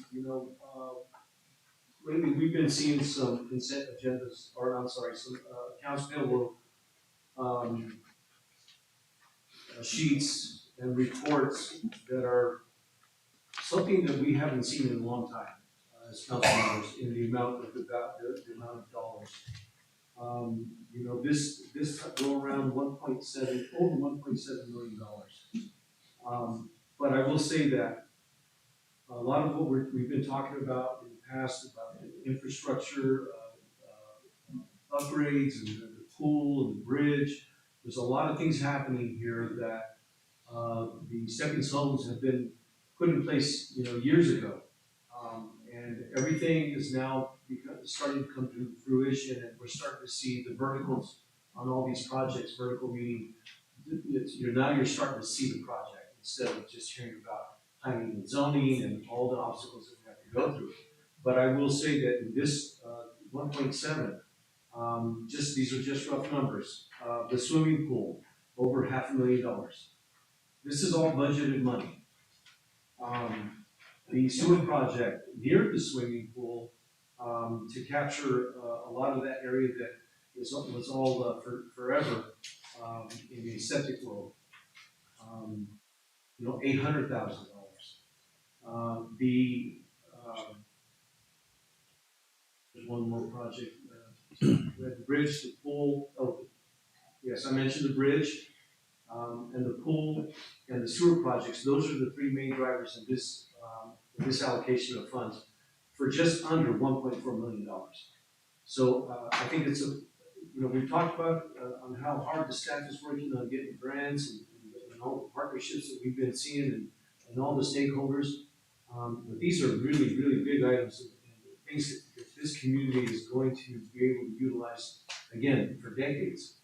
lately we've been seeing some consent agendas, or I'm sorry, some accounts payable sheets and reports that are something that we haven't seen in a long time as council members in the amount of the amount of dollars. This go around over $1.7 million. But I will say that a lot of what we've been talking about in the past about infrastructure, upgrades, and the pool and the bridge, there's a lot of things happening here that the stepping stones have been put in place, years ago. And everything is now starting to come to fruition, and we're starting to see the verticals on all these projects. Vertical meaning you're starting to see the project instead of just hearing about planning and zoning and all the obstacles that we have to go through. But I will say that in this 1.7, these are just rough numbers. The swimming pool, over $500,000. This is all budgeted money. The sewer project near the swimming pool, to capture a lot of that area that was all forever in the septic world. $800,000. There's one more project. We had the bridge, the pool. Oh, yes, I mentioned the bridge, and the pool and the sewer projects. Those are the three main drivers in this allocation of funds for just under $1.4 million. So I think it's we've talked about on how hard the staff is working on getting grants and all the partnerships that we've been seeing and all the stakeholders. But these are really, really big items and things that this community is going to be able to utilize again for decades.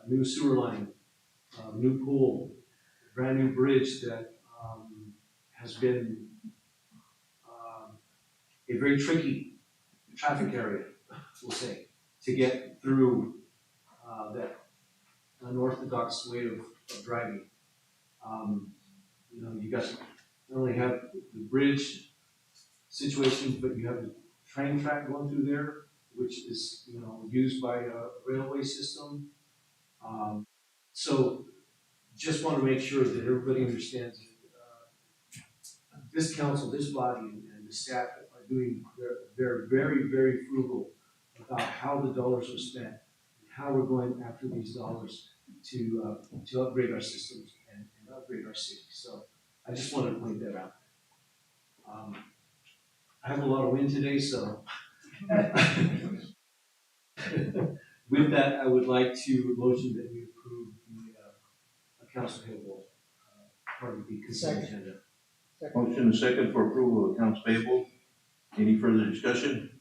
New sewer line, new pool, brand new bridge that has been a very tricky traffic area, we'll say, to get through that unorthodox way of driving. You guys not only have the bridge situation, but you have the train track going through there, which is used by a railway system. So just want to make sure that everybody understands that this council, this body, and the staff are doing, they're very, very frugal about how the dollars are spent and how we're going after these dollars to upgrade our systems and upgrade our city. So I just wanted to point that out. I have a lot of wind today, so with that, I would like to motion that we approve the accounts payable part of the consent agenda. Motion and second for approval of accounts payable. Any further discussion?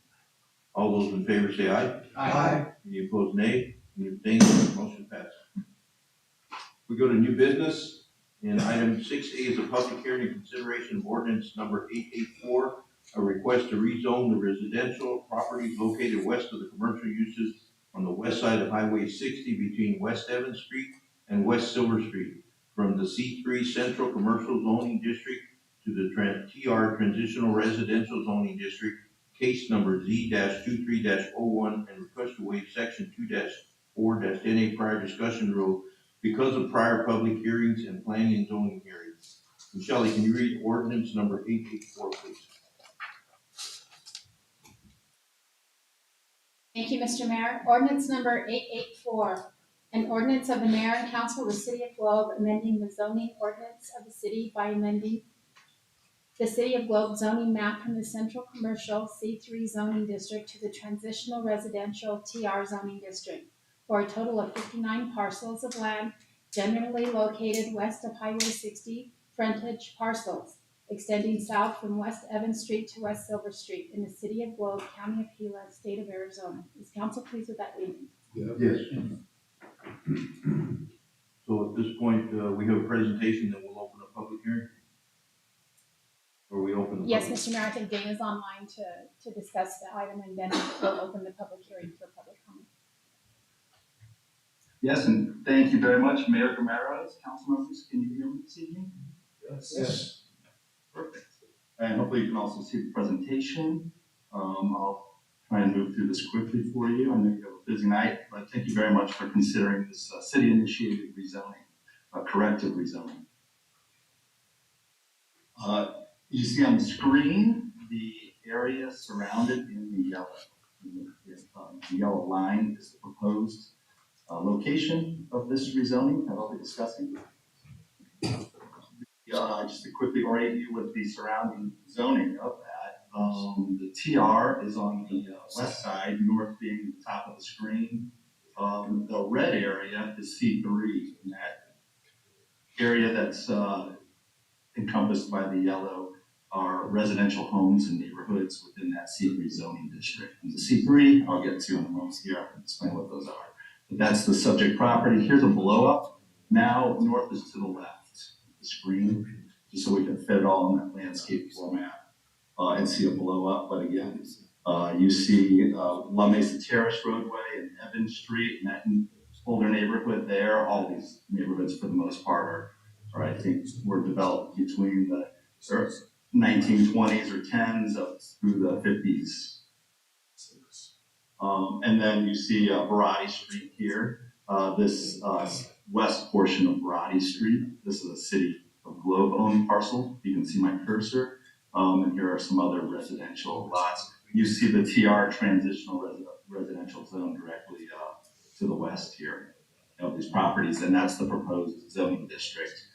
All those in favor say aye. Aye. Any opposed, nay. Any abstained, motion passed. We go to new business, and item 6A is a public hearing and consideration of ordinance number 884, a request to rezone the residential properties located west of the commercial uses on the west side of Highway 60 between West Evans Street and West Silver Street from the C3 Central Commercial Zoning District to the TR Transitional Residential Zoning District, case number Z-23-01, and request to waive section 2-4-NA prior discussion rule because of prior public hearings and planning and zoning hearings. Michelle, can you read ordinance number 884, please? Thank you, Mr. Mayor. Ordinance number 884, an ordinance of the mayor and council of the city of Globe amending the zoning ordinance of the city by amending the city of Globe zoning map from the central commercial C3 zoning district to the transitional residential TR zoning district for a total of 59 parcels of land generally located west of Highway 60 frontage parcels, extending south from West Evans Street to West Silver Street in the city of Globe, county of Gila, state of Arizona. Is council pleased with that reading? Yes. So at this point, we have a presentation, then we'll open a public hearing? Or we open the Yes, public? Mr. Mayor, I think Dana's online to discuss the item, and then we'll open the public hearing for public comment. Yes, and thank you very much, Mayor Gamaros, council members. Can you hear me this evening? Yes. Perfect. And hopefully you can also see the presentation. I'll try and move through this quickly for you. I know you have a busy night, but thank you very much for considering this city-initiated rezoning, corrective rezoning. You see on the screen the area surrounded in the yellow. The yellow line is the proposed location of this rezoning that I'll be discussing. Just to quickly orient you with the surrounding zoning of that, the TR is on the west side, north being the top of the screen. The red area is C3, and that area that's encompassed by the yellow are residential homes and neighborhoods within that C3 zoning district. And the C3, I'll get to in a moment here, I can explain what those are. But that's the subject property. Here's a blow up. Now north is to the left of the screen, just so we can fit it all in that landscape format and see a blow up. But again, you see La Mesa Terrace roadway and Evans Street and that older neighborhood there. All these neighborhoods for the most part are I think were developed between the 1920s or 10s up through the 50s. And then you see Barati Street here. This west portion of Barati Street. This is a city of Globe owned parcel. You can see my cursor. And here are some other residential lots. You see the TR transitional residential zone directly to the west here of these properties, and that's the proposed zoning district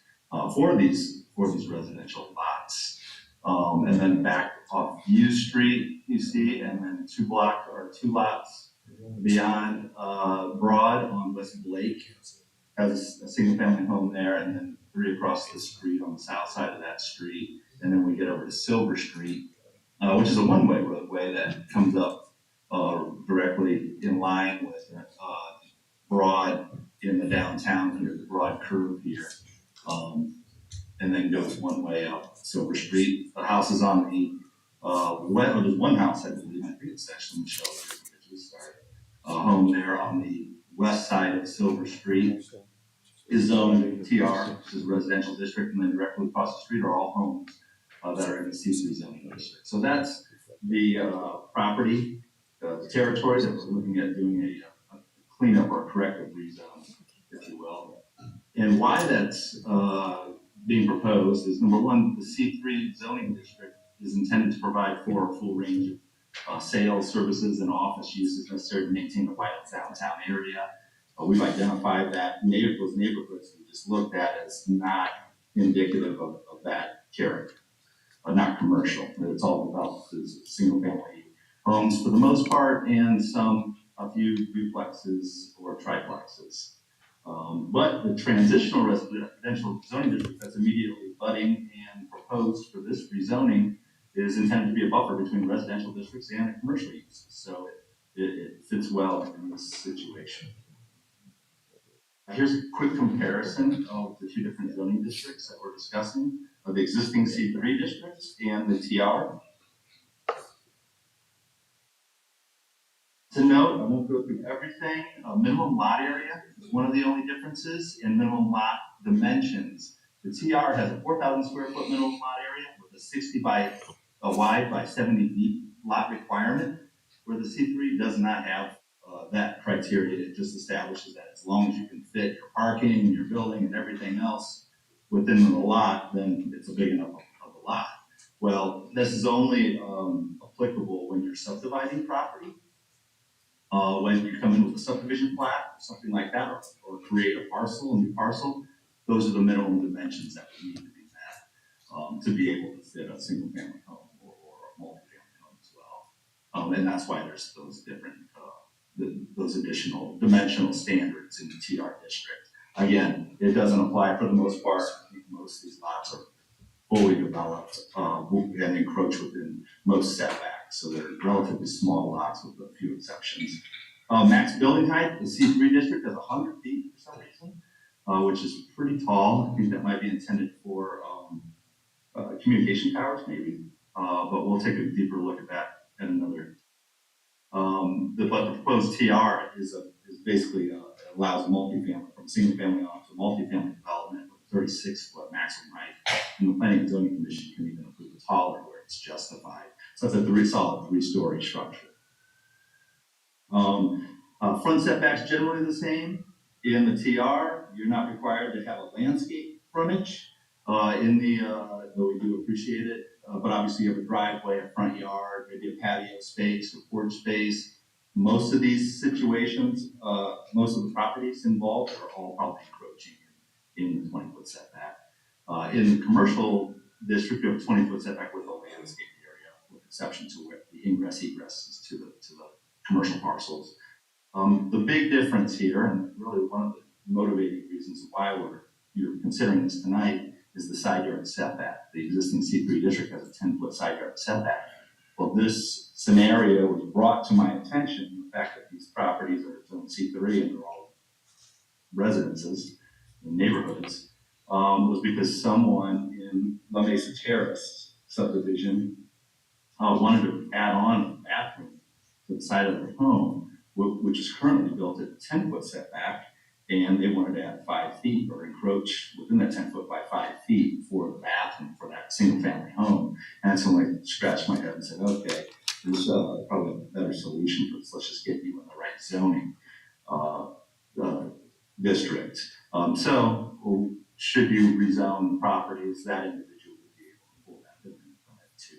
for these residential lots. And then back off U Street, you see, and then two lots beyond Broad on West Blake has a single family home there, and then 3 across the street on the south side of that street. And then we get over to Silver Street, which is a one-way roadway that comes up directly in line with Broad in the downtown here, the Broad curve here. And then goes one way up Silver Street. The house is on the there's one house, I believe, I think it's actually Michelle, home there on the west side of Silver Street is zoned TR, which is a residential district, and then directly across the street are all homes that are in the C3 zoning district. So that's the property, the territory that we're looking at doing a cleanup or a corrective rezone, if you will. And why that's being proposed is, number one, the C3 zoning district is intended to provide for a full range of sales, services, and office uses necessary to maintain a vital downtown area. We've identified that those neighborhoods we just looked at as not indicative of that character, not commercial. It's all developed as single-family homes for the most part, and a few duplexes or triplexes. But the transitional residential zoning district that's immediately budding and proposed for this rezoning is intended to be a buffer between residential districts and commercial uses. So it fits well in this situation. Here's a quick comparison of the two different zoning districts that we're discussing, of the existing C3 districts and the TR. To note, I won't go through everything, minimum lot area is one of the only differences in minimum lot dimensions. The TR has a 4,000 square foot minimum lot area with a 60 by wide by 70 deep lot requirement, where the C3 does not have that criteria. It just establishes that as long as you can fit your parking and your building and everything else within the lot, then it's a big enough of a lot. Well, this is only applicable when you're subdividing property. When you come in with a subdivision plat or something like that, or create a parcel, a new parcel, those are the minimum dimensions that would need to be met to be able to fit a single family home or a multi-family home as well. And that's why there's those different, those additional dimensional standards in the TR district. Again, it doesn't apply for the most part. I think most of these lots are fully developed and encroach within most setbacks. So they're relatively small lots with a few exceptions. Max building height, the C3 district has 100 feet for some reason, which is pretty tall. I think that might be intended for communication towers maybe, but we'll take a deeper look at that at another. But the proposed TR is basically allows multifamily, from single family home to multifamily development with 36-foot maximum height. And the Planning and Zoning Commission can even approve a taller where it's justified. So that's a solid three-story structure. Front setbacks generally the same. In the TR, you're not required to have a landscape frontage. Though we do appreciate it, but obviously you have a driveway, a front yard, maybe a patio space, a porch space. Most of these situations, most of the properties involved are all probably encroaching in the 20-foot setback. In the commercial district, you have a 20-foot setback with a landscape area, with exception to where the ingress egress is to the commercial parcels. The big difference here, and really one of the motivating reasons why you're considering this tonight, is the side yard setback. The existing C3 district has a 10-foot side yard setback. Well, this scenario was brought to my attention, the fact that these properties are zone C3 and they're all residences and neighborhoods, was because someone in La Mesa Terrace subdivision wanted to add on a bathroom to the side of their home, which is currently built at a 10-foot setback, and they wanted to add 5 feet or encroach within that 10 foot by 5 feet for the bathroom for that single family home. And so I scratched my head and said, okay, there's probably a better solution for this. Let's just get you in the right zoning district. So should you rezone properties, that individual would be able to pull that building permit to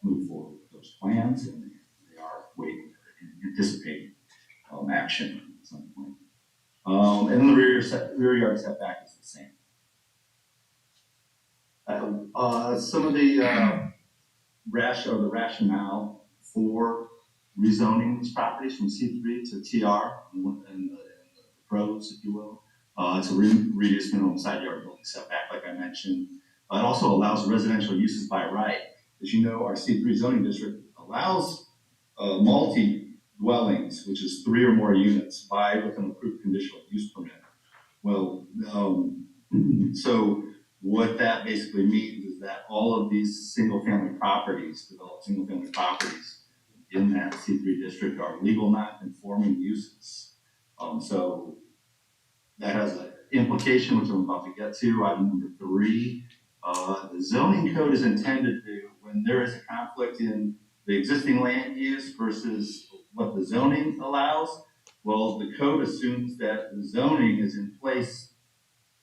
move forward with those plans, and they are waiting or anticipating action at some point. And then the rear yard setback is the same. Some of the rationale for rezoning these properties from C3 to TR and the pros, if you will, to reduce minimum side yard building setback, like I mentioned. It also allows residential uses by right. As you know, our C3 zoning district allows multi-dwellings, which is 3 or more units, with an approved conditional use permit. Well, so what that basically means is that all of these single-family properties, developed single-family properties in that C3 district, are legal non-conforming uses. So that has an implication, which I'm about to get to. Item number 3, the zoning code is intended to, when there is a conflict in the existing land use versus what the zoning allows, well, the code assumes that the zoning is in place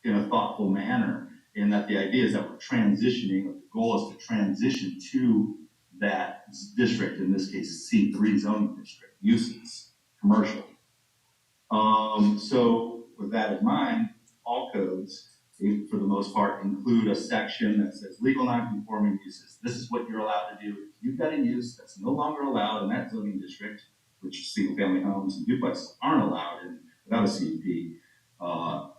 in a thoughtful manner, and that the idea is that we're transitioning, or the goal is to transition to that district, in this case, C3 zoning district, uses, commercial. So with that in mind, all codes, for the most part, include a section that says legal non-conforming uses. This is what you're allowed to do. If you've got a use that's no longer allowed in that zoning district, which single-family homes and duplexes aren't allowed in without a CUP,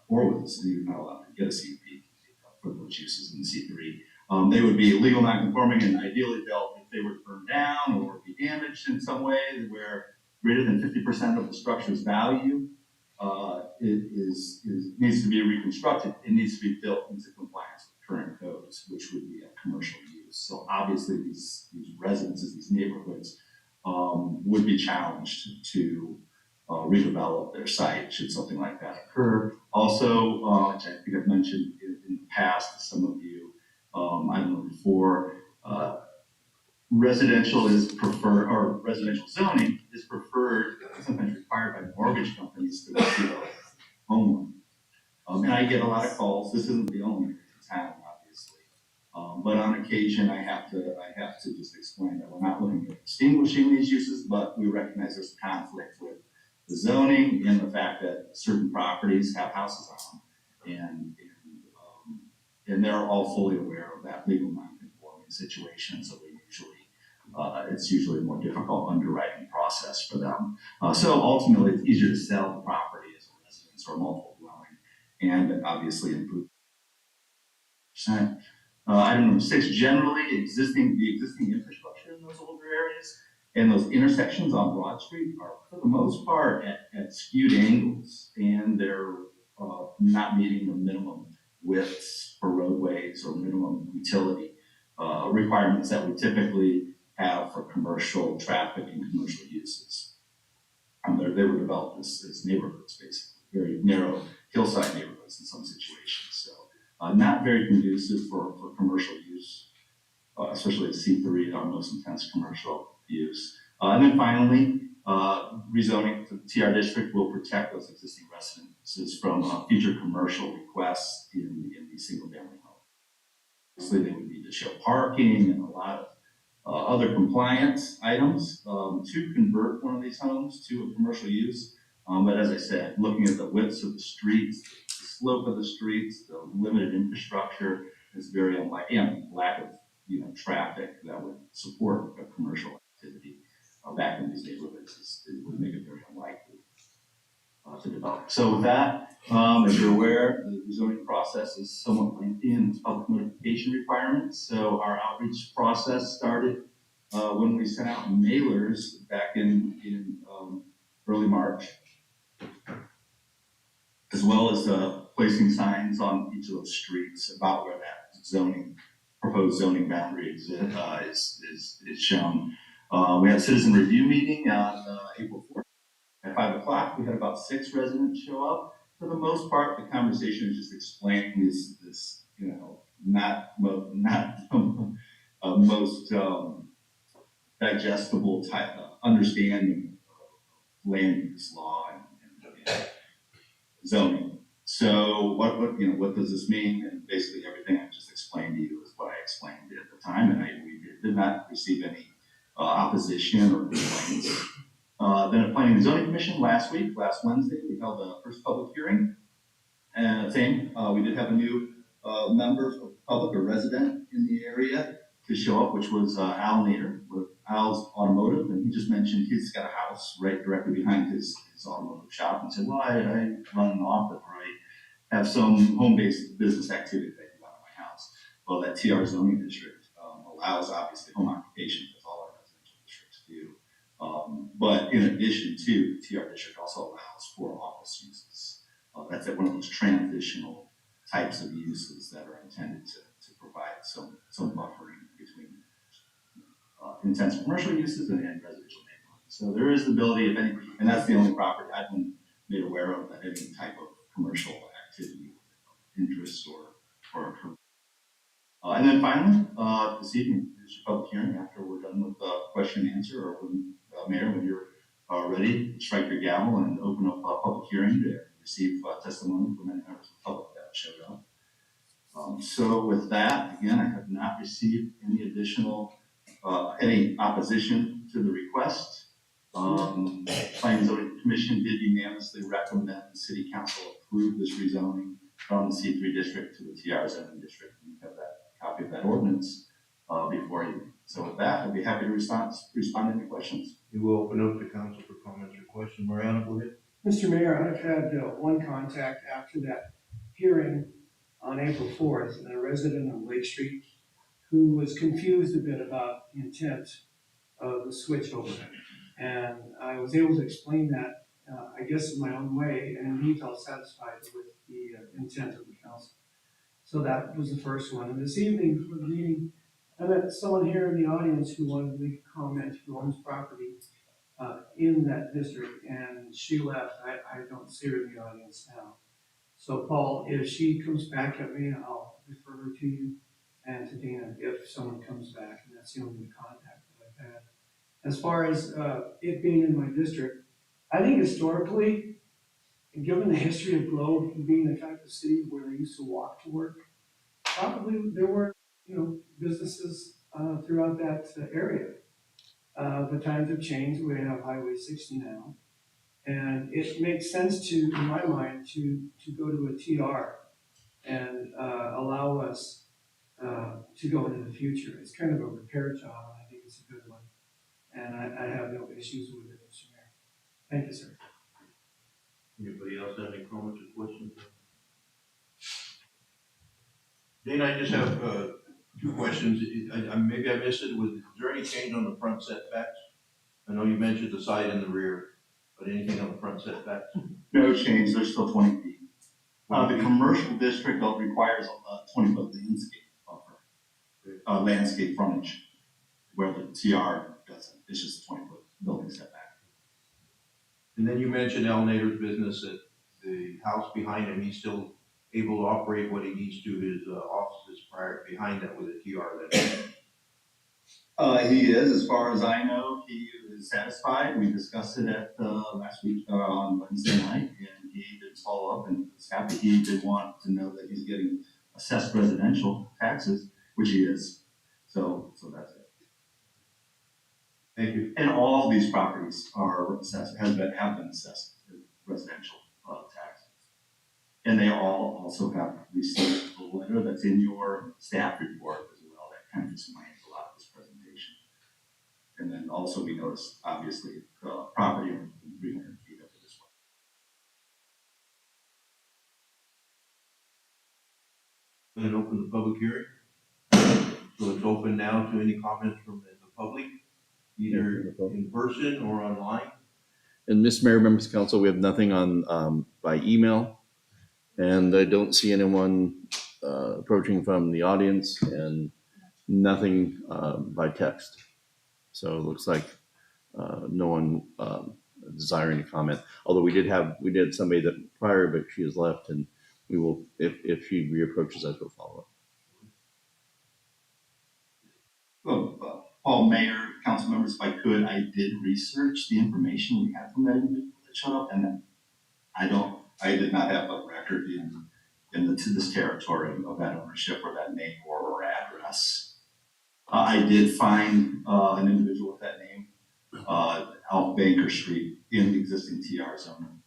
or with a CUP, you're not allowed to get a CUP for those uses in the C3. They would be legal non-conforming, and ideally if they were to burn down or be damaged in some way where greater than 50% of the structure's value needs to be reconstructed, it needs to be built into compliance with current codes, which would be a commercial use. So obviously these residences, these neighborhoods, would be challenged to redevelop their site should something like that occur. Also, which I think I've mentioned in the past to some of you, I don't know before, residential is preferred, or residential zoning is preferred, sometimes required by mortgage companies to receive a home loan. And I get a lot of calls. This isn't the only town, obviously. But on occasion, I have to just explain that we're not looking at distinguishing these uses, but we recognize there's conflict with the zoning and the fact that certain properties have houses on them. And they're all fully aware of that legal non-conforming situation, so we usually, it's usually a more difficult underwriting process for them. So ultimately, it's easier to sell the property as a residence or a multiple dwelling, and obviously improve percent. Item number 6, generally the existing infrastructure in those older areas and those intersections on Broad Street are, for the most part, at skewed angles, and they're not meeting the minimum widths for roadways or minimum utility requirements that we typically have for commercial traffic and commercial uses. They were developed as neighborhoods, basically, very narrow hillside neighborhoods in some situations. So not very conducive for commercial use, especially at C3, our most intense commercial use. And then finally, rezoning to the TR district will protect those existing residences from future commercial requests in the single family home. Obviously, they would need to show parking and a lot of other compliance items to convert one of these homes to a commercial use. But as I said, looking at the widths of the streets, the slope of the streets, the limited infrastructure is very unlikely, and lack of traffic that would support a commercial activity back in these neighborhoods would make it very unlikely to develop. So with that, as you're aware, the zoning process is somewhat lengthy in its public notification requirements. So our outreach process started when we sent out mailers back in early March, as well as placing signs on each of those streets about where that proposed zoning boundary is shown. We had a citizen review meeting on April 4th. At 5 o'clock, we had about 6 residents show up. For the most part, the conversation is just explaining this not most digestible type of understanding of land use law and zoning. So what does this mean? And basically everything I just explained to you is what I explained at the time, and we did not receive any opposition or complaints. Then at Planning and Zoning Commission last Wednesday, we held a first public hearing. And we did have a new member of the public, a resident in the area, to show up, which was Al Nader with Al's Automotive. And he just mentioned he's got a house right directly behind his automotive shop, and said, well, I run an office where I have some home-based business activity that I do out of my house. Well, that TR zoning district allows, obviously, home occupation, as all our residential districts do. But in addition to, the TR district also allows for office uses. That's one of those transitional types of uses that are intended to provide some buffering between intense commercial uses and residential neighborhoods. So there is the ability, if any, and that's the only property I've been made aware of that any type of commercial activity of interest or and then finally, this evening is your public hearing after we're done with the question and answer, or when Mayor, when you're ready, strike your gavel and open up a public hearing to receive testimony from any members of the public that showed up. So with that, again, I have not received any additional, any opposition to the request. Planning and Zoning Commission did unanimously recommend the City Council approve this rezoning from the C3 district to the TR zoning district. You have that copy of that ordinance before you. So with that, I'd be happy to respond to any questions. We will open up the council for comments or questions. Mariano, go ahead. Mr. Mayor, I've had one contact after that hearing on April 4th, a resident on Lake Street who was confused a bit about the intent of the switch over. And I was able to explain that, I guess, in my own way, and he felt satisfied with the intent of the council. So that was the first one. And this evening for the meeting, I met someone here in the audience who wanted to make a comment, who owns property in that district, and she left. I don't see her in the audience now. So Paul, if she comes back at me, I'll refer her to you and to Dana if someone comes back, and that's the only contact that I've had. As far as it being in my district, I think historically, and given the history of Globe being the type of city where they used to walk to work, probably there were, businesses throughout that area. The times have changed. We have Highway 60 now. And it makes sense to, in my mind, to go to a TR and allow us to go into the future. It's kind of a repair job, and I think it's a good one. And I have no issues with it, Mr. Mayor. Thank you, sir. Anybody else have any comments or questions? Dana, I just have two questions. Maybe I missed it. Is there any change on the front setbacks? I know you mentioned the side and the rear, but anything on the front setbacks? No change, they're still 20 feet. The commercial district requires a 20-foot landscape buffer, landscape frontage, where the TR doesn't. It's just a 20-foot building setback. And then you mentioned Al Nader's business at the house behind him. He's still able to operate what he needs to, his offices prior behind that with a TR then? He is, as far as I know, he is satisfied. We discussed it at last week on Wednesday night, and he did follow up and was happy. He did want to know that he's getting assessed residential taxes, which he is. So that's it. Thank you. And all these properties are assessed, have been assessed residential taxes. And they all also have received a letter that's in your staff report as well that kind of explains a lot of this presentation. And then also we noticed, obviously, property within 300 feet of it as well. Then open the public hearing. So it's open now to any comments from the public, either in person or online. And Mr. Mayor, members of council, we have nothing on by email, and I don't see anyone approaching from the audience, and nothing by text. So it looks like no one desiring to comment. Although we did somebody that prior, but she has left, and we will, if she reapproaches us, we'll follow up. Well, Paul, Mayor, council members, if I could, I did research the information we had from that individual that showed up, and I did not have a record in this territory of that ownership or that name or address. I did find an individual with that name out Baker Street in the existing TR zone,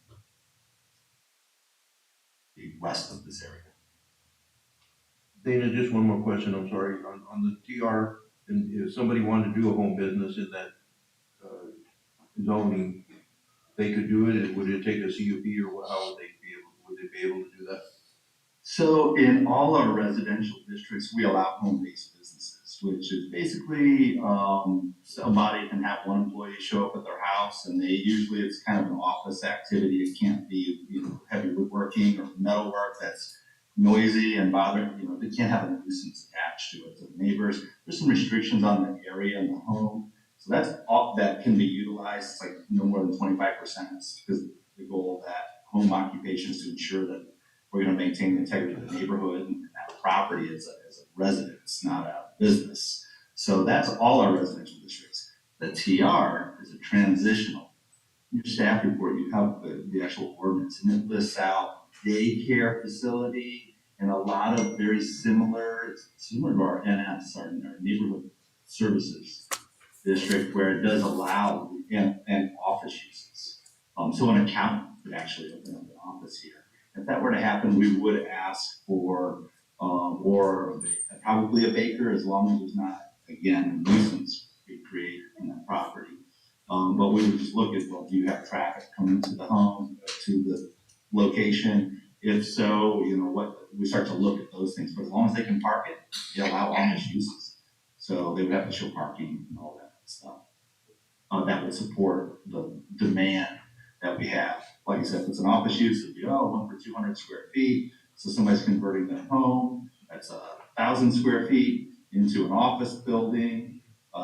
west of this area. Dana, just one more question, I'm sorry. On the TR, and if somebody wanted to do a home business in that zoning, they could do it? Would it take a CUP, or how would they be able to do that? So in all our residential districts, we allow home-based businesses, which is basically somebody can have one employee show up at their house, and usually it's kind of an office activity. It can't be heavy woodworking or metalwork that's noisy and bothering. They can't have a nuisance attached to it to the neighbors. There's some restrictions on the area and the home, so that's all that can be utilized. It's like no more than 25%, because the goal of that home occupation is to ensure that we're going to maintain the integrity of the neighborhood and that property as a residence, not a business. So that's all our residential districts. The TR is a transitional. In your staff report, you have the actual ordinance, and it lists out daycare facility and a lot of very similar to our NS, our neighborhood services district, where it does allow and office uses. So an accountant could actually open up an office here. If that were to happen, we would ask for, or probably a baker, as long as there's not, again, a nuisance be created in that property. But we would just look at, well, do you have traffic coming to the home, to the location? If so, we start to look at those things. But as long as they can park it, they allow office uses. So they would have to show parking and all that stuff. That would support the demand that we have. Like I said, if it's an office use, it'd be, one for 200 square feet. So somebody's converting their home, that's 1,000 square feet. into an office building,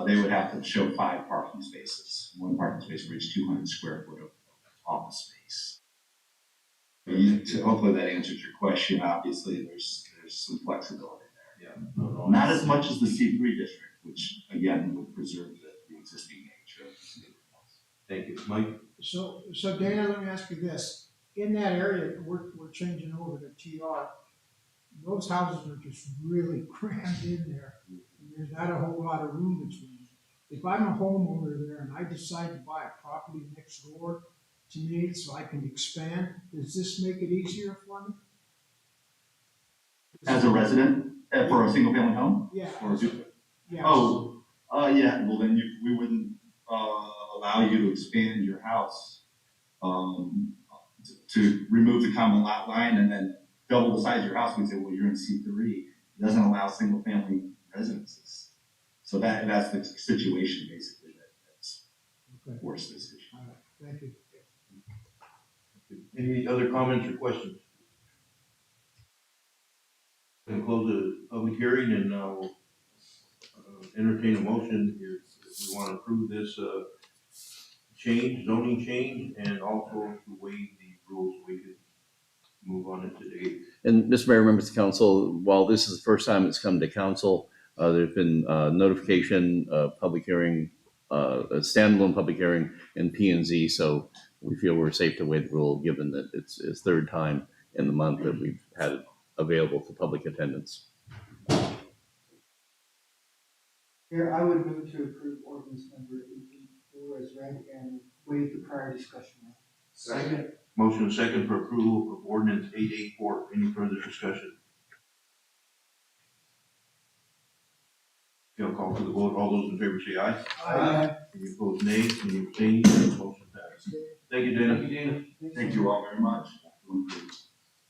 they would have to show 5 parking spaces, 1 parking space for each 200 square foot of office space. Hopefully that answers your question. Obviously, there's some flexibility there. Yeah. Not as much as the C3 district, which again would preserve the existing nature of the city. Thank you. Mike? So Dana, let me ask you this, in that area, we're changing over to TR, those houses are just really crammed in there, and there's not a whole lot of room between them. If I'm a homeowner there and I decide to buy a property next door to me so I can expand, does this make it easier for me? As a resident, for a single family home? Yeah. Or do, Yeah. yeah, well then we wouldn't, allow you to expand your house, to remove the common lot line and then double the size of your house. We say, well, you're in C3. It doesn't allow single family residences. So that's the situation basically that's Okay. forced this issue. All right, thank you. Any other comments or questions? We'll close the public hearing and we'll entertain a motion if we want to approve this zoning change, and also to waive the rules so we can move on it today. And Mr. Mayor, members of the council, while this is the first time it's come to council, there's been notification, public hearing, a standalone public hearing in P&Z, so we feel we're safe to waive the rule given that it's 3rd time in the month that we've had it available for public attendance. Here, I would move to approve ordinance number 884 as read and waive the prior discussion. Second. Motion second for approval of ordinance 884. Any further discussion? Okay, I'll call for the vote. All those in favor say aye. Aye. Any opposed, nay. Any abstaining? Motion passes. Thank you, Dana. Thank you, Dana. Thank you all very much.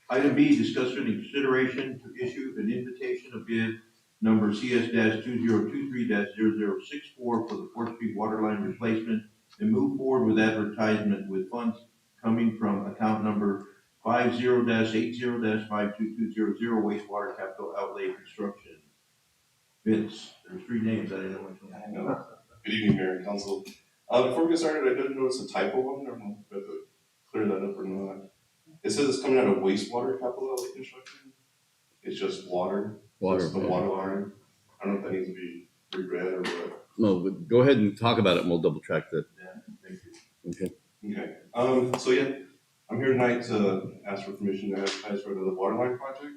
Item B, discussion and consideration to issue an invitation of bid number CS-2023-0064 for the 4th Street waterline replacement and move forward with advertisement with funds coming from account number 50-80-52200 wastewater capital outlay construction. Vince, there's 3 names, I didn't know which one. No. Good evening, Mayor and Council. Before we get started, I did notice a typo on there. I don't know if I have to clear that up or not. It says it's coming out of wastewater capital outlay construction. It's just water. Water. It's the water line. I don't know if that needs to be reread or what. No, but go ahead and talk about it and we'll double check that. Yeah, thank you. Okay. Okay. So yeah, I'm here tonight to ask for permission to advertise for the water line project.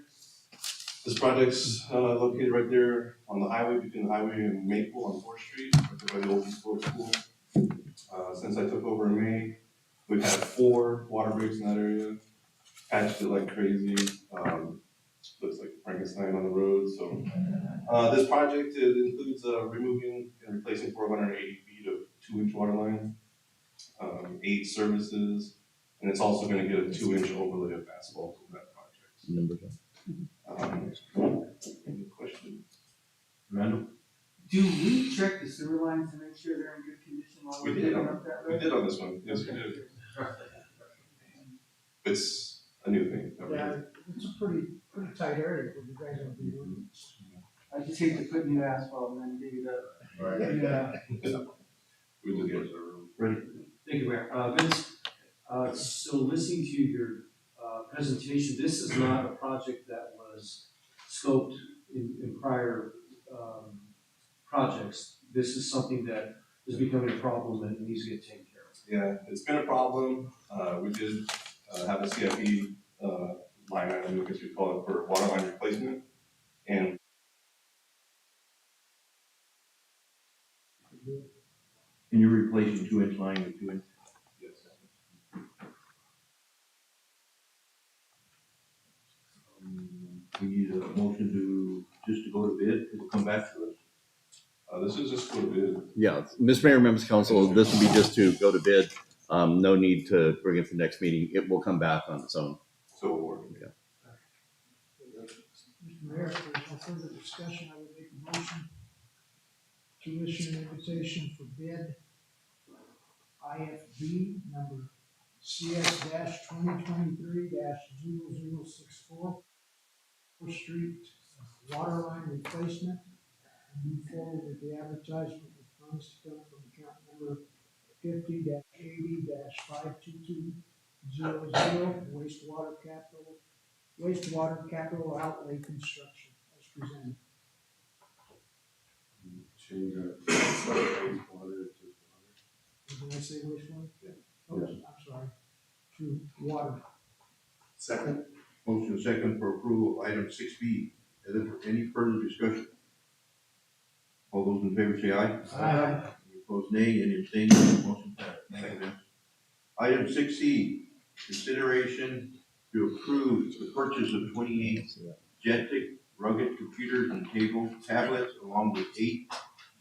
This project's located right there on the highway, between the highway and Maple on 4th Street, right there by the old East Grove School. Since I took over in May, we've had 4 water breaks in that area, patched it like crazy. Looks like Frankenstein on the road. So this project includes removing and replacing 480 feet of 2-inch water line, 8 services, and it's also going to get a 2-inch overlay of asphalt in that project. Any questions? Randall? Do we check the sewer lines to make sure they're in good condition while We we're did digging on, up that we road? did on this one. Yes, we did. It's a new thing. Yeah, it's a pretty tight area for you guys to be doing. I just hate to put new asphalt and then dig it up. Right. Yeah. We just get it. Ready? Thank you, Mayor. Vince, so listening to your presentation, this is not a project that was scoped in prior projects. This is something that is becoming a problem and needs to get taken care of. Yeah, it's been a problem. We did have a CIP line item, I guess we call it, for water line replacement. And And you're replacing 2-inch line with 2-inch? yes, We need a motion just to go to bid. It will come back to us. this is just for bid. Yeah, Mr. Mayor, members of council, this will be just to go to bid. No need to bring it to the next meeting. It will come back on its own. So we're Mr. Mayor, if there's no further discussion, I would make a motion to issue an invitation for bid IFB number CS-2023-0064 4th Street water line replacement move forward with the advertisement with funds to come from account number 50-80-52200 wastewater capital outlay construction as presented. Change that wastewater to water. Did I say wastewater? Yeah. Oh, I'm sorry, to water. Second. Motion second for approval of item 6B. Is there any further discussion? All those in favor say aye. Aye. Any opposed, nay. Any abstaining? Motion passed. Thank you, Vince. Item 6C, consideration to approve the purchase of 28 Jetic rugged computers and tablets, along with 8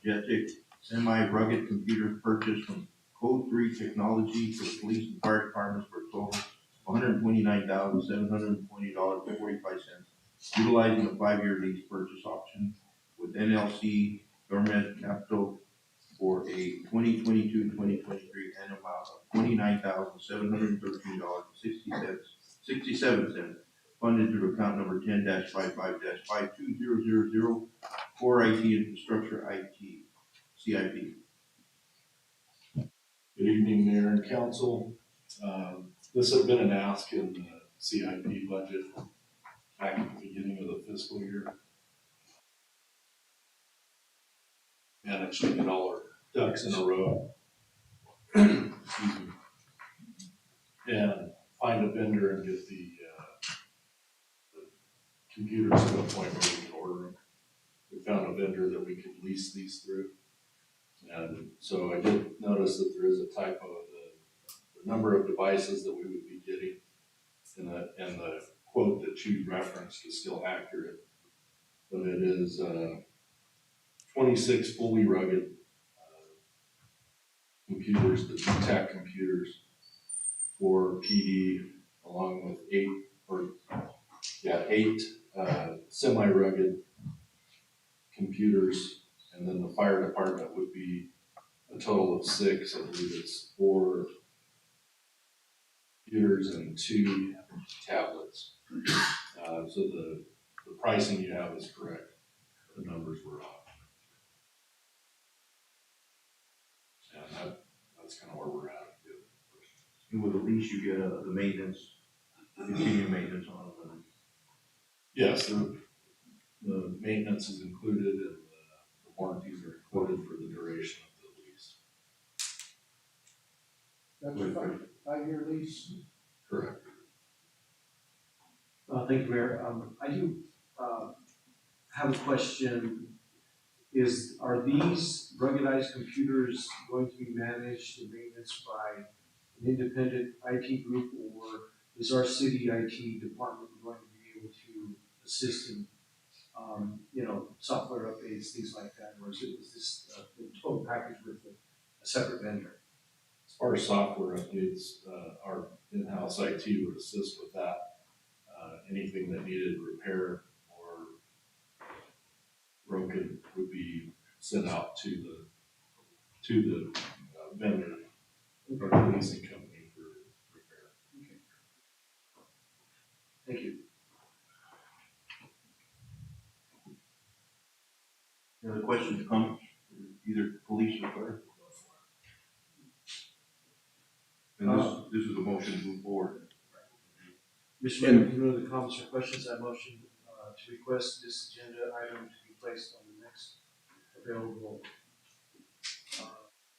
Jetic semi-rugged computers purchased from Code 3 Technology for the police and fire departments for a total of $129,720.45, utilizing a 5-year lease purchase option with NLC Government Capital for a 2022-2023 annual amount of $29,713.67, funded through account number 10-55-52000 for IT infrastructure CIP. Good evening, Mayor and Council. This had been an ask in the CIP budget back at the beginning of the fiscal year. Managed to get all our ducks in a row. Excuse me. And find a vendor and get the computers to a point where we can order them. We found a vendor that we could lease these through. And so I did notice that there is a typo in the number of devices that we would be getting, and the quote that you referenced is still accurate. But it is 26 fully rugged computers, the GTAC computers for PD, along with 8 semi-rugged computers, and then the fire department would be a total of 6. I believe it's 4 computers and 2 tablets. So the pricing you have is correct. The numbers were off. And that's kind of where we're at. And with the lease, you get the maintenance, continued maintenance on them. Yes, the maintenance is included and the warranties are included for the duration of the lease. That's a 5-year lease. Correct. Thank you, Mayor. I do have a question. Are these ruggedized computers going to be managed and maintenance by an independent IT group, or is our city IT department going to be able to assist in, software updates, things like that, or is this the total package with a separate vendor? As far as software updates, our in-house IT would assist with that. Anything that needed repair or broken would be sent out to the vendor or the leasing company for repair. Okay. Thank you. Any other questions or comments, either police or fire? And this is a motion to move forward. Mr. Mayor, if you know the comments or questions, I motion to request this agenda item to be placed on the next available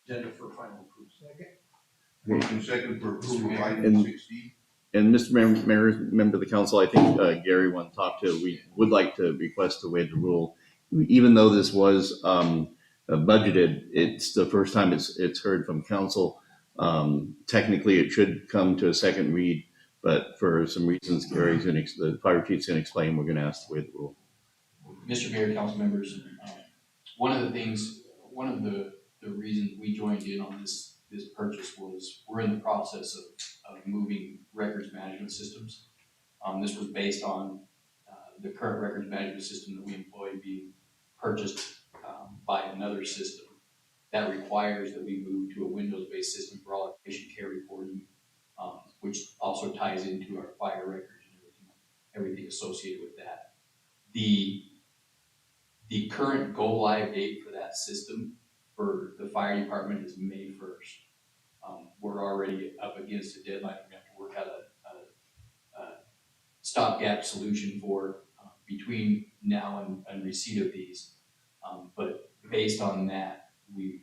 agenda for final approval. Second. Motion second for approval of item And- 6D. And Mr. Mayor, member of the council, I think Gary wanted to talk to, we would like to request to waive the rule. Even though this was budgeted, it's the first time it's heard from council. Technically, it should come to a second read, but for some reasons Gary's the fire chief's gonna explain, we're gonna ask to waive the rule. Mr. Mayor, council members, one of the reasons we joined in on this purchase was we're in the process of moving records management systems. This was based on the current records management system that we employ being purchased by another system. That requires that we move to a Windows-based system for all our patient care reporting, which also ties into our fire records and everything associated with that. The The current go live date for that system for the fire department is May 1st. We're already up against a deadline. We have to work out a stopgap solution for between now and receipt of these. But based on that, we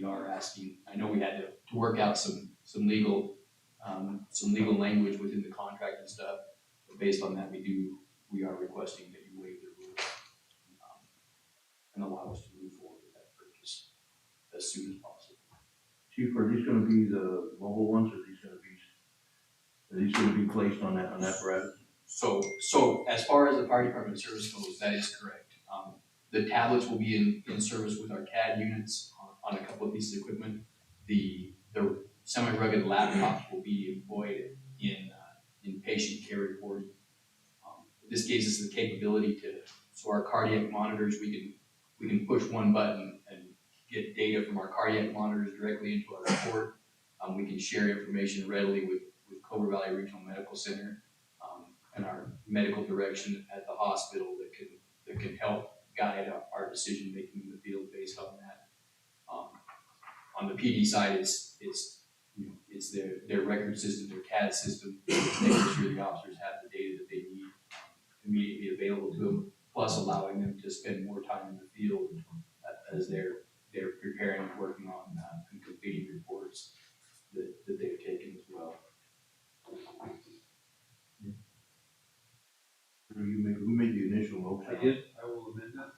are asking, I know we had to work out some legal language within the contract and stuff, but based on that, we are requesting that you waive the rule and allow us to move forward with that purchase as soon as possible. Chief, are these gonna be the mobile ones, or are these gonna be placed on that apparatus? So as far as the fire department service goes, that is correct. The tablets will be in service with our CAD units on a couple of pieces of equipment. The semi-rugged laptops will be employed in patient care reporting. This gives us the capability so our cardiac monitors, we can push one button and get data from our cardiac monitors directly into our report. We can share information readily with Cobra Valley Regional Medical Center and our medical direction at the hospital that can help guide our decision making in the field based on that. On the PD side, it's their record system, their CAD system, making sure the officers have the data that they need immediately available to them, plus allowing them to spend more time in the field as they're preparing and working on and completing reports that they've taken as well. Who made the initial motion? I did, I will amend that.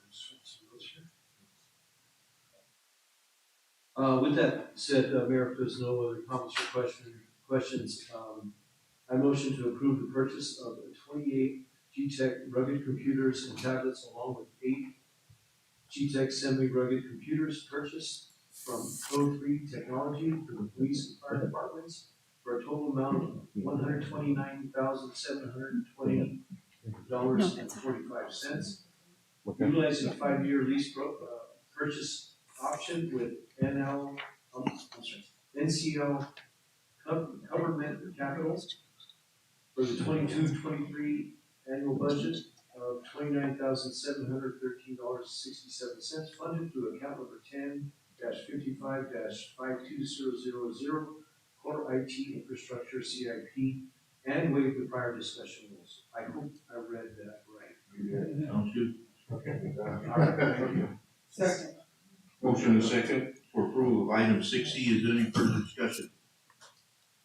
With that said, Mayor, if there's no other comments or questions, I motion to approve the purchase of 28 G-Tech rugged computers and tablets along with 8 G-Tech semi-rugged computers purchased from Code 3 Technology for the police and fire departments for a total amount of $129,720.45. Utilizing a 5-year lease purchase option with NCO Government Capital for the 22-23 annual budget of $29,713.67, funded through account number 10-55-52000, Core IT Infrastructure CIP, and waive the prior discussion rules. I hope I read that right. Yeah, sounds good. Okay. All right, thank you. Second. Motion and second for approval of item 6C. Is there any further discussion?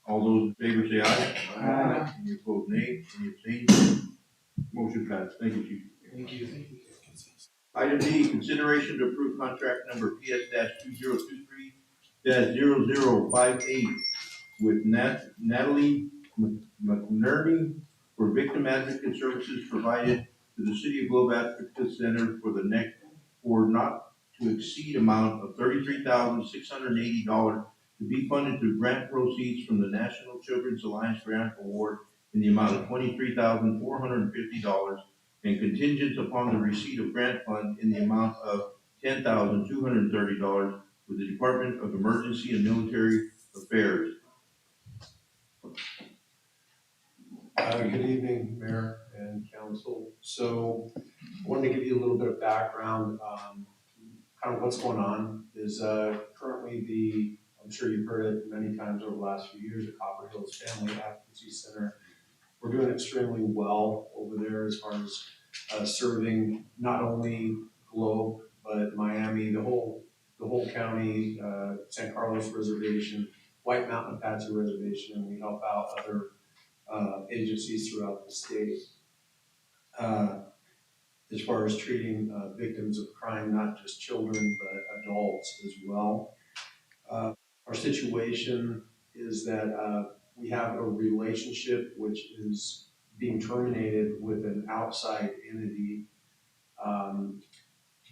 All those in favor say aye. Aye. Any opposed, nay. Any abstained? Motion passed. Thank you, Chief. Thank you. Item D, consideration to approve contract number PS-2023-0058 with Natalie McNerney for victim advocate services provided to the City of Globe Advocate Center for not to exceed amount of $33,680 to be funded through grant proceeds from the National Children's Alliance Grant Award in the amount of $23,450 and contingent upon the receipt of grant funds in the amount of $10,230 with the Department of Emergency and Military Affairs. Good evening, Mayor and Council. So I wanted to give you a little bit of background, kind of what's going on is currently I'm sure you've heard it many times over the last few years, the Copper Hills Family Advocacy Center. We're doing extremely well over there as far as serving not only Globe, but Miami, the whole county, San Carlos Reservation, White Mountain Apache Reservation, and we help out other agencies throughout the state. As far as treating victims of crime, not just children, but adults as well. Our situation is that we have a relationship which is being terminated with an outside entity.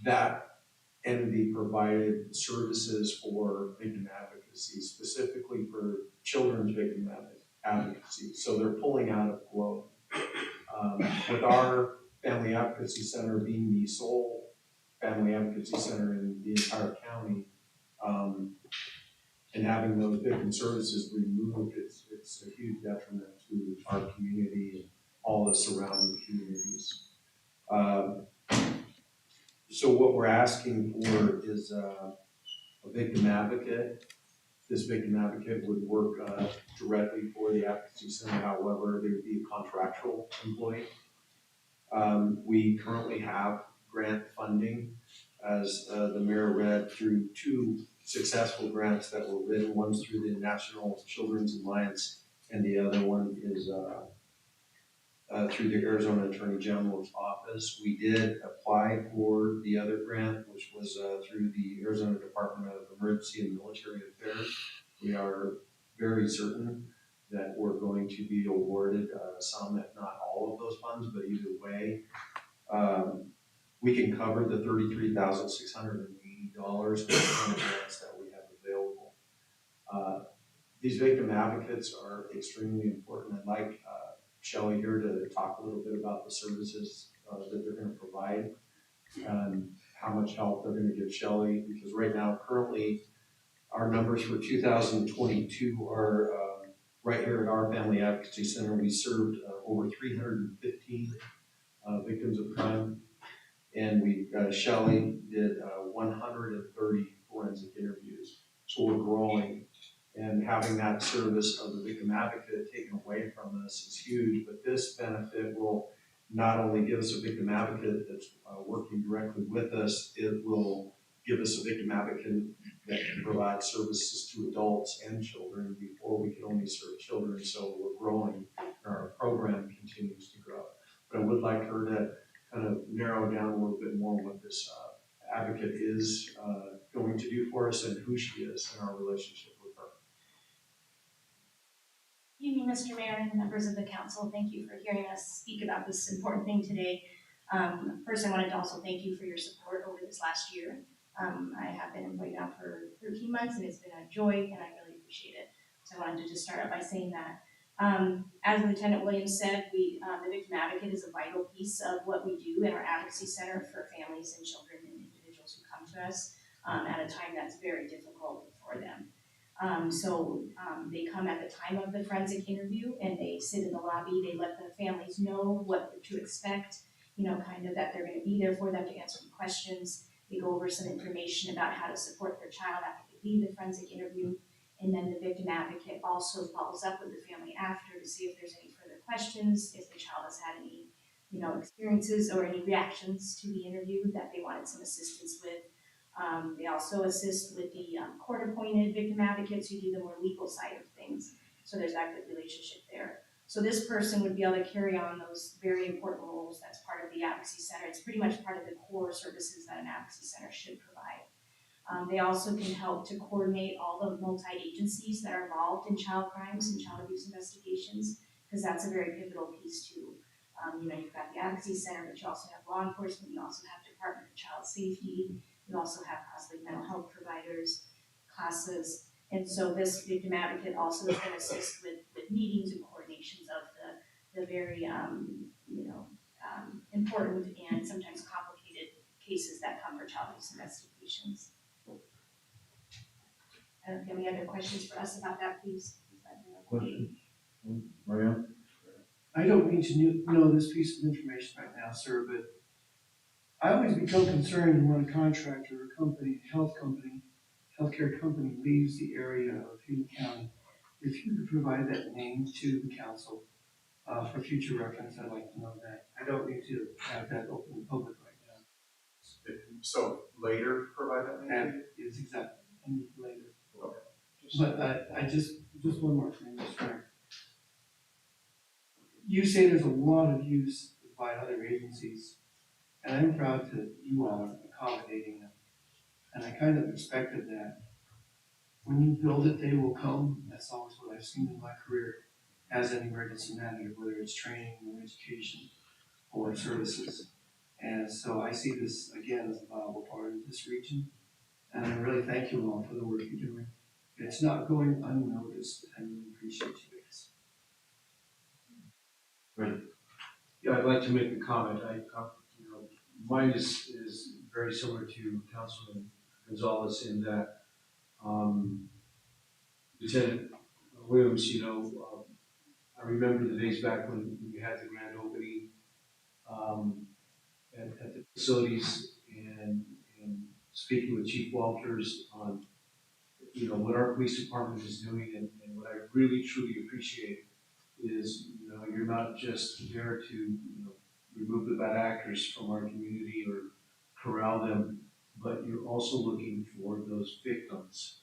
That entity provided services for victim advocacy, specifically for children's victim advocacy. So they're pulling out of Globe. With our Family Advocacy Center being the sole family advocacy center in the entire county, and having those victim services removed, it's a huge detriment to our community and all the surrounding communities. So what we're asking for is a victim advocate. This victim advocate would work directly for the advocacy center, however, they would be a contractual employee. We currently have grant funding, as the mayor read, through 2 successful grants that were written. One's through the National Children's Alliance, and the other one is through the Arizona Attorney General's office. We did apply for the other grant, which was through the Arizona Department of Emergency and Military Affairs. We are very certain that we're going to be awarded some, if not all of those funds, but either way, we can cover the $33,680 of grants that we have available. These victim advocates are extremely important. I'd like Shelley here to talk a little bit about the services that they're going to provide, how much help they're going to give Shelley, because right now, currently, our numbers for 2022 are right here at our Family Advocacy Center. We served over 315 victims of crime, and Shelley did 130 forensic interviews. So we're growing, and having that service of the victim advocate taken away from us is huge. But this benefit will not only give us a victim advocate that's working directly with us, it will give us a victim advocate that can provide services to adults and children. Before, we could only serve children, so we're growing, and our program continues to grow. But I would like her to kind of narrow down a little bit more what this advocate is going to do for us and who she is in our relationship with her. Good evening, Mr. Mayor and members of the council. Thank you for hearing us speak about this important thing today. First, I wanted to also thank you for your support over this last year. I have been employed now for 13 months, and it's been a joy, and I really appreciate it. So I wanted to just start out by saying that. As Lieutenant Williams said, the Victim Advocate is a vital piece of what we do in our advocacy center for families and children and individuals who come to us at a time that's very difficult for them. They come at the time of the forensic interview, and they sit in the lobby. They let the families know what to expect, kind of that they're going to be there for them to answer questions. They go over some information about how to support their child after they leave the forensic interview. And then the victim advocate also follows up with the family after to see if there's any further questions, if the child has had any, experiences or any reactions to the interview that they wanted some assistance with. They also assist with the court-appointed victim advocates who do the more legal side of things. So there's that good relationship there. So this person would be able to carry on those very important roles that's part of the advocacy center. It's pretty much part of the core services that an advocacy center should provide. They also can help to coordinate all the multi-agencies that are involved in child crimes and child abuse investigations, because that's a very pivotal piece too. You've got the advocacy center, but you also have law enforcement, you also have Department of Child Safety, you also have possibly mental health providers, CASAs, and so this victim advocate also is going to assist with meetings and coordinations of the very important and sometimes complicated cases that come for child abuse investigations. I don't know if you have any other questions for us about that, please. Question? Marianne? I don't need to know this piece of information right now, sir, but I always become concerned when a contractor or company, healthcare company leaves the area of Union County. If you could provide that name to the council for future reference, I'd like to know that. I don't need to have that open in public right now. So later, provide that name? Yes, exactly, and later. Okay. But I just one more thing, Mr. Mayor. You say there's a lot of use by other agencies, and I'm proud that you all are accommodating them. And I kind of expected that. When you build it, they will come. That's always what I've seen in my career as an emergency manager, whether it's training or education or services. And so I see this again as a viable part of this region. And I really thank you all for the work you're doing. It's not going unnoticed. I really appreciate you guys. Right. Yeah, I'd like to make a comment. Mine is very similar to Councilman Gonzalez in that Lieutenant Williams, I remember the days back when we had the grand opening at the facilities, and speaking with Chief Walters on, you know, what our police department is doing, and what I really truly appreciate is, you know, you're not just there to, you know, remove the bad actors from our community or corral them, but you're also looking for those victims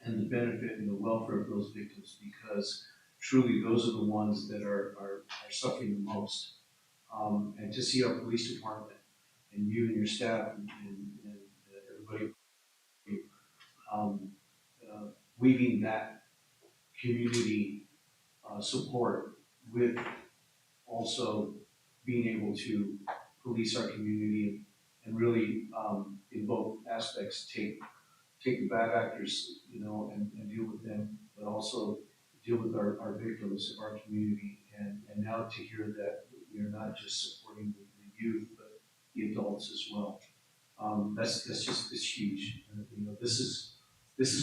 and the benefit and the welfare of those victims, because truly those are the ones that are suffering the most. And to see our police department and you and your staff and everybody weaving that community support with also being able to police our community and really in both aspects take the bad actors, you know, and deal with them, but also deal with our victims of our community. And now to hear that we are not just supporting the youth, but the adults as well. That's just, it's huge. You know, this is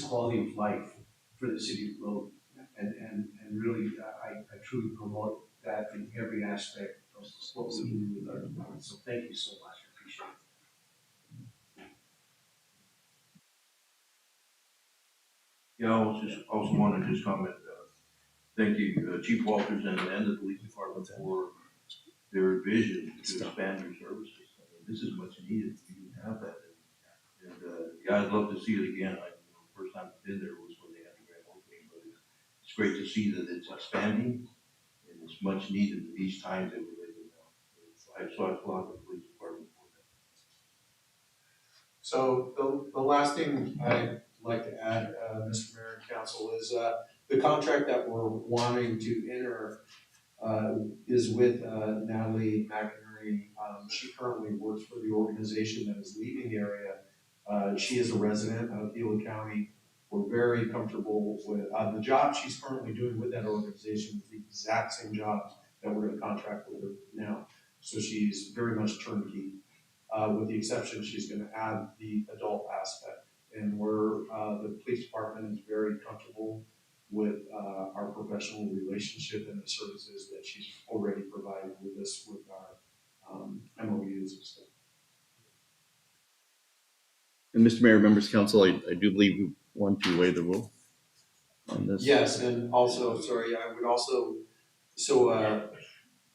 quality of life for the city of Globe. And really, I truly promote that in every aspect of what we do with our department. So thank you so much, I appreciate it. Yeah, I also want to just comment, thank you, Chief Walters and the police department for their vision to expand your services. I mean, this is much needed, we didn't have that. And yeah, I'd love to see it again. First time I've been there was when they had the grand opening, but it's great to see that it's expanding and it's much needed in these times that we're living now. So I applaud the police department for that. So the last thing I'd like to add, Mr. Mayor and Council, is the contract that we're wanting to enter is with Natalie McInerney. She currently works for the organization that is leaving the area. She is a resident of Gila County. We're very comfortable with the job she's currently doing with that organization is the exact same job that we're gonna contract with her now. So she's very much turnkey, with the exception she's gonna add the adult aspect. And the police department is very comfortable with our professional relationship and the services that she's already provided with us with our MOUs and stuff. And Mr. Mayor, members of council, I do believe we want to waive the rule on this. Yes, and also, sorry, I would also,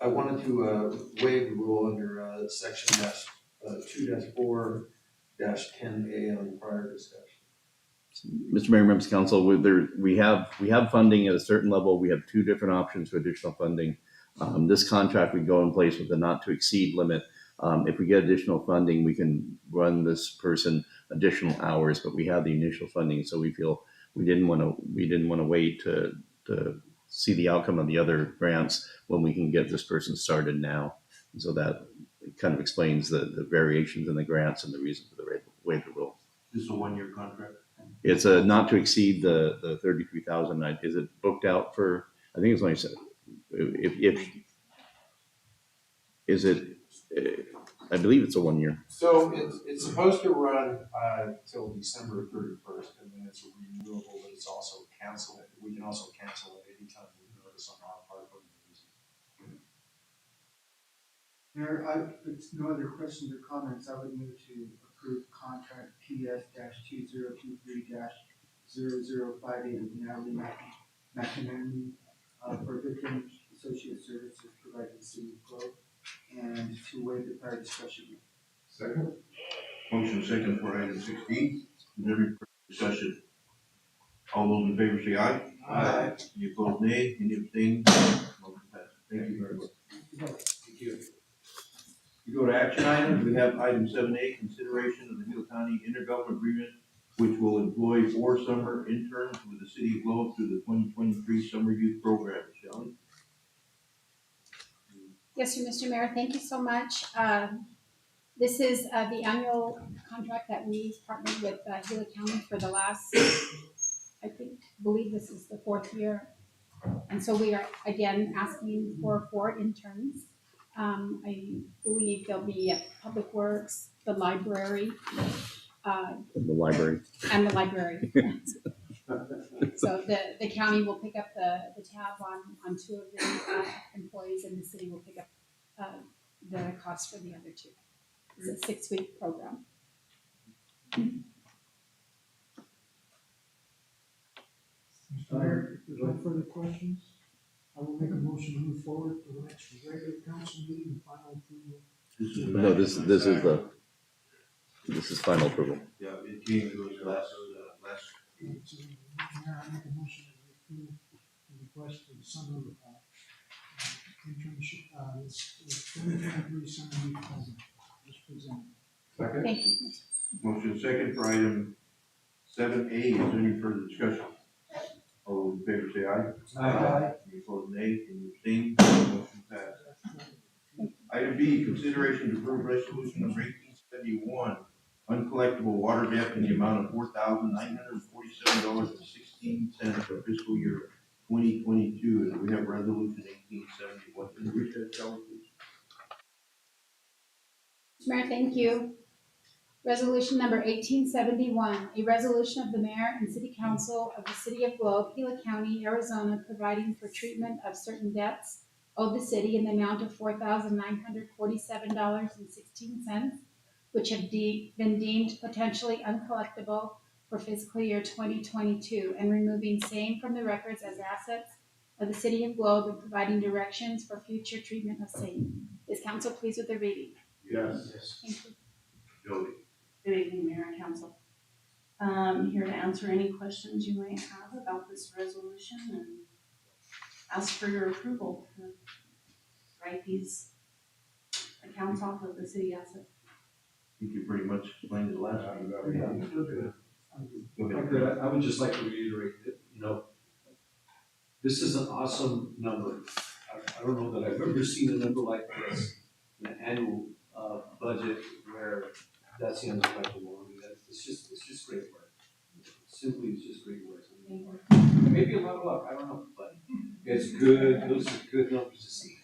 I wanted to waive the rule under section 2-4-10A on prior discussion. Mr. Mayor, members of council, we have funding at a certain level. We have two different options for additional funding. This contract would go in place with a not to exceed limit. If we get additional funding, we can run this person additional hours, but we have the initial funding, so we feel we didn't want to wait to see the outcome of the other grants when we can get this person started now. And so that kind of explains the variations in the grants and the reason for the waiver rule. This is a one-year contract? It's a not to exceed the 33,000. Is it booked out for? I think it's only is it? I believe it's a 1 year. So it's supposed to run till December 31st, and then it's renewable, but it's also cancelable. We can also cancel it anytime we notice on our part for the reason. Mayor, if there's no other questions or comments, I would move to approve contract PS-2023-0058 with Natalie McInerney for victim associate services provided to the city of Globe, and to waive the prior discussion. Second. Motion second for item 16. Is there any discussion? All those in favor say aye. Aye. Any opposed, nay? Any abstained? Motion passes. Thank you very much. Thank you. We go to action items. We have item 7A, consideration of the Gila County intergovernmental agreement, which will employ 4 summer interns with the city of Globe through the 2023 Summer Youth Program. Shelley? Yes, sir, Mr. Mayor, thank you so much. This is the annual contract that we partnered with Gila County for the last, believe this is the 4th year. And so we are, again, asking for 4 interns. I believe there'll be at Public Works, the library. And the library. So the county will pick up the tab on 2 of the employees, and the city will pick up the cost for the other 2. It's a 6-week program. Mr. Mayor, if there's no further questions, I will make a motion to move forward to the next regular council meeting and final approval. No, this is final approval. Yeah, it came, it was last. So, Mayor, I make a motion that we approve the request for the summer, internship, this 2023 summer youth program as presented. Second. Thank you. Motion second for item 7A. Is there any further discussion? All those in favor say aye. Aye. Any opposed, nay. Any abstained? Motion passed. Item B, consideration to approve resolution number 1871, uncollectible water debt in the amount of $4,947.16 for fiscal year 2022. And we have resolution 1871. Can you read that, Shelley, please? Mr. Mayor, thank you. Resolution number 1871, a resolution of the mayor and city council of the city of Globe, Gila County, Arizona, providing for treatment of certain debts owed the city in the amount of $4,947.16, which have been deemed potentially uncollectible for fiscal year 2022, and removing same from the records as assets of the city of Globe and providing directions for future treatment of same. Is council pleased with the reading? Yes. Thank you. Jody. Good evening, Mayor and Council. Here to answer any questions you might have about this resolution and ask for your approval to write these accounts off of the city asset. I think you pretty much explained it last time. Go ahead. Okay, I would just like to reiterate that, this is an awesome number. I don't know that I've ever seen a number like this in an annual, budget where that's the uncollectible. I mean, it's just great work. Simply, it's just great work. Maybe a lot of luck, I don't know, but it's good, those are good numbers to see.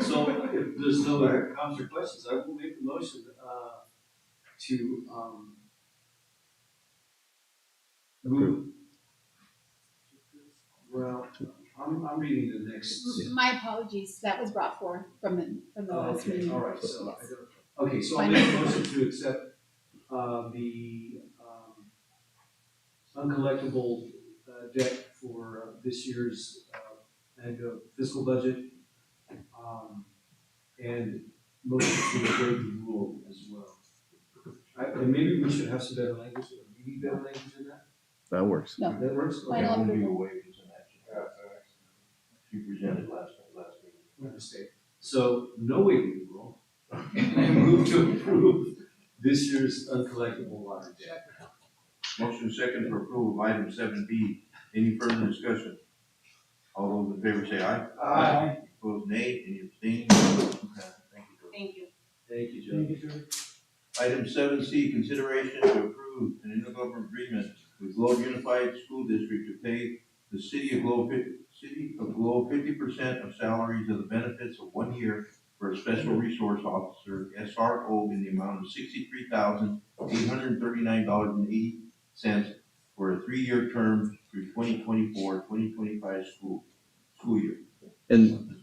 So if there's no other comments or questions, I will make the motion, to, move. Well, I'm reading the next. My apologies, that was brought forth from the last Okay, meeting. all right, so, Yes. okay, so I'll make a motion to accept, the, uncollectible, debt for this year's, annual fiscal budget. And motion to waive the rule as well. And maybe we should have some better language, or we need better language in that? That works. No. That works? Okay. Final Only approval. waivers and action. You presented last meeting. My mistake. So, no waiving the rule. And move to approve this year's uncollectible water debt. Motion second for approval of item 7B. Any further discussion? All those in favor say aye. Aye. Opposed, nay. Any abstaining? Motion passed. Thank you, Jody. Thank you. Thank you, Thank Joe. you, Jody. Item 7C, consideration to approve an intergovernmental agreement with Globe Unified School District to pay the City of Globe 50% of salaries of the benefits of 1 year for a special resource officer, SRO, in the amount of $63,839.80 for a 3-year term through 2024-2025 school year. And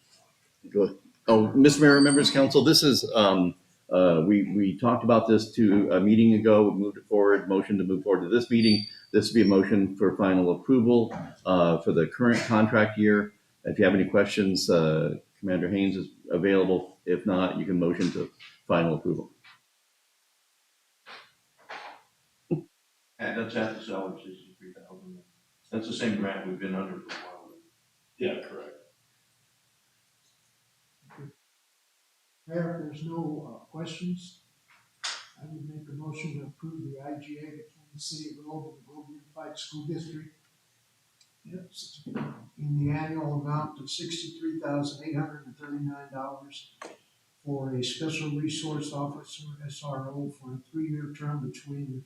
go ahead. Oh, Mr. Mayor, members of council, this is, we talked about this a meeting ago, we moved it forward, motion to move forward to this meeting. This would be a motion for final approval for the current contract year. If you have any questions, Commander Haynes is available. If not, you can motion to final approval. And that's at the salary, $63,000. That's the same grant we've been under for a while. Yeah, correct. Mayor, if there's no questions, I would make a motion to approve the IGA between the City of Globe and the Globe Unified School District. Yes, in the annual amount of $63,839 for a special resource officer, SRO, for a 3-year term between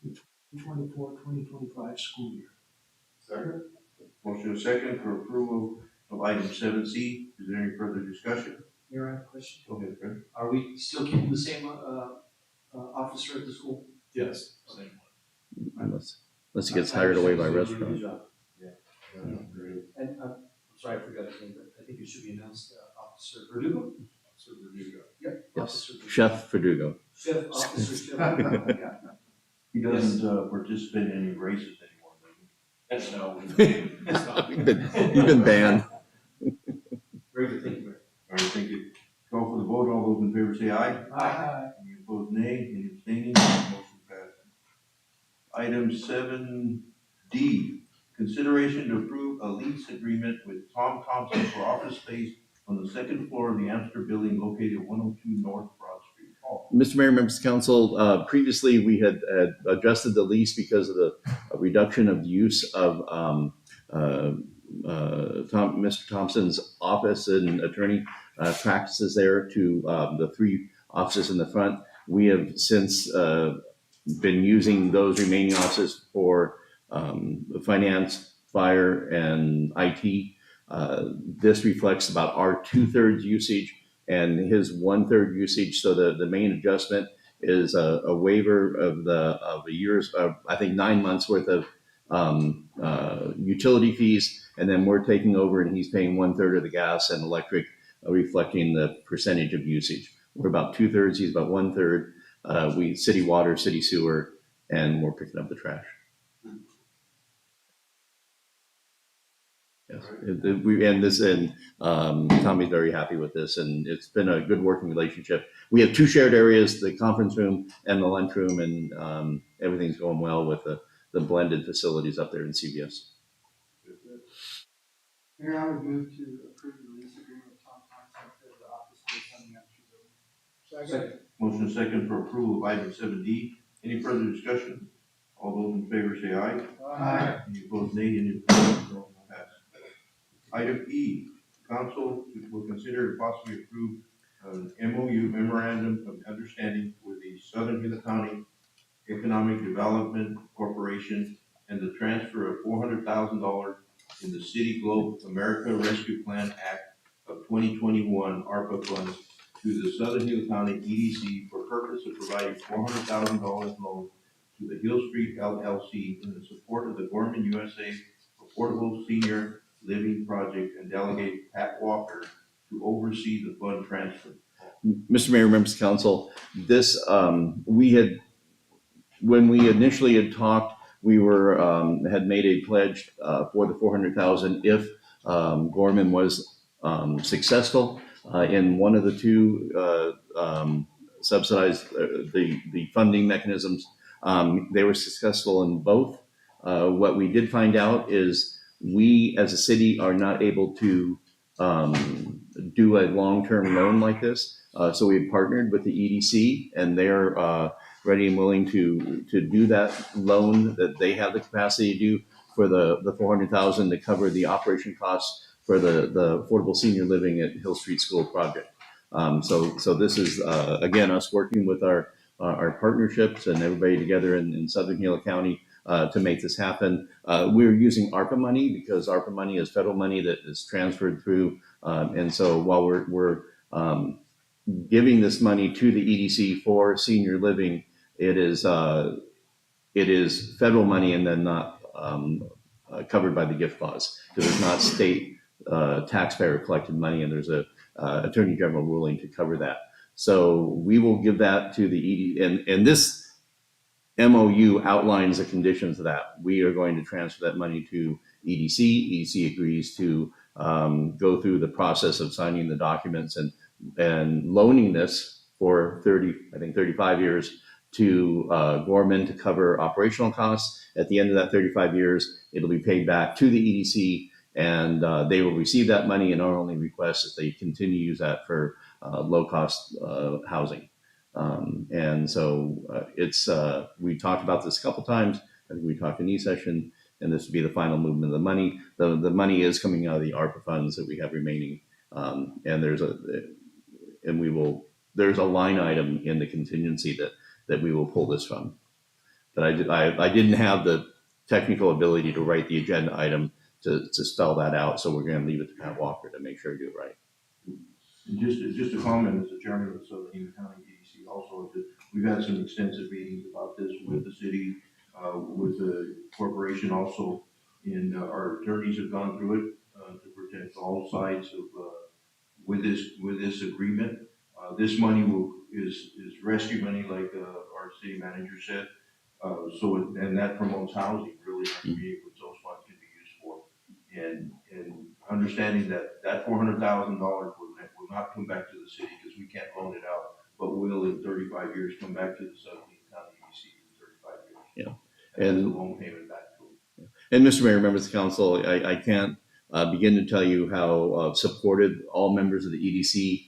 the 2024-2025 school year. Second. Motion second for approval of item 7C. Is there any further discussion? Mayor, I have a question. Go ahead, Fred. Are we still keeping the same, officer at the school? Yes, same Unless he gets hired away by He's doing a restaurant. good job. Great. And, I'm sorry, I forgot his name, but I think it should be announced, Officer Verdugo? Officer Verdugo. Yep. Yes, Officer Verdugo. Chef Verdugo. Chef, Officer Chef Verdugo, yeah. He doesn't participate in any races anymore, does he? No. You've been banned. Very good, thank you, Mayor. All right, thank you. Call for the vote. All those in favor say aye. Aye. Any opposed, nay. Any abstaining? Motion passes. Item 7D, consideration to approve a lease agreement with Tom Thompson for office space on the second floor of the Amster building located at 102 North Broad Street. Paul. Mr. Mayor, members of council, previously we had adjusted the lease because of the reduction of use of Mr. Thompson's office and attorney practices there to the 3 offices in the front. We have since been using those remaining offices for finance, fire, and IT. This reflects about our 2/3 usage and his 1/3 usage. So the main adjustment is a waiver of a year's, I think 9 months worth of utility fees, and then we're taking over and he's paying 1/3 of the gas and electric, reflecting the percentage of usage. We're about 2/3, he's about 1/3. We city water, city sewer, and we're picking up the trash. Yes, Tommy's very happy with this, and it's been a good working relationship. We have 2 shared areas, the conference room and the lunchroom, and everything's going well with the blended facilities up there in CVS. Mayor, I would move to approve the lease agreement with Tom Thompson for the office space on the Amster building. Second. Motion second for approval of item 7D. Any further discussion? All those in favor say aye. Aye. Any opposed, nay. Any abstained? Motion passed. Item E, council will consider to possibly approve an MOU, memorandum of understanding with the Southern Gila County Economic Development Corporation and the transfer of $400,000 in the City Globe America Rescue Plan Act of 2021 ARPA funds to the Southern Gila County EDC for purpose of providing $400,000 loan to the Hill Street LLC in the support of the Gorman USA Affordable Senior Living Project, and delegate Pat Walker to oversee the fund transfer. Mr. Mayor, members of council, this, when we initially had talked, we had made a pledge for the $400,000 if Gorman was successful in one of the 2 subsidized the funding mechanisms. They were successful in both. What we did find out is we as a city are not able to do a long-term loan like this. So we partnered with the EDC, and they're ready and willing to do that loan that they have the capacity to do for the $400,000 to cover the operation costs for the affordable senior living at Hill Street School project. So this is again us working with our partnerships and everybody together in Southern Gila County to make this happen. We're using ARPA money because ARPA money is federal money that is transferred through. And so while we're giving this money to the EDC for senior living, it is federal money and then not covered by the gift clause because it's not state taxpayer collected money, and there's a attorney general ruling to cover that. So we will give that to the EDC, and this MOU outlines the conditions of that. We are going to transfer that money to EDC. EDC agrees to go through the process of signing the documents and loaning this for 35 years to Gorman to cover operational costs. At the end of that 35 years, it'll be paid back to the EDC, and they will receive that money, and our only request is they continue to use that for low-cost housing. And so we talked about this a couple times. I think we talked in E-session, and this would be the final movement of the money. The money is coming out of the ARPA funds that we have remaining, and there's a line item in the contingency that we will pull this from. But I didn't have the technical ability to write the agenda item to spell that out, so we're going to leave it to Pat Walker to make sure I do it right. And just a comment as the chairman of the Southern Gila County EDC also, we've had some extensive meetings about this with the city, with the corporation also, and our attorneys have gone through it to protect all sides of with this agreement. This money is rescue money, like our city manager said. And that promotes housing, really, our community, which those funds can be used for. And understanding that $400,000 will not come back to the city because we can't loan it out, but will in 35 years come back to the Southern County EDC in 35 years. Yeah. And And the loan payment back to them. And Mr. Mayor, members of the council, I can't begin to tell you how supported all members of the EDC.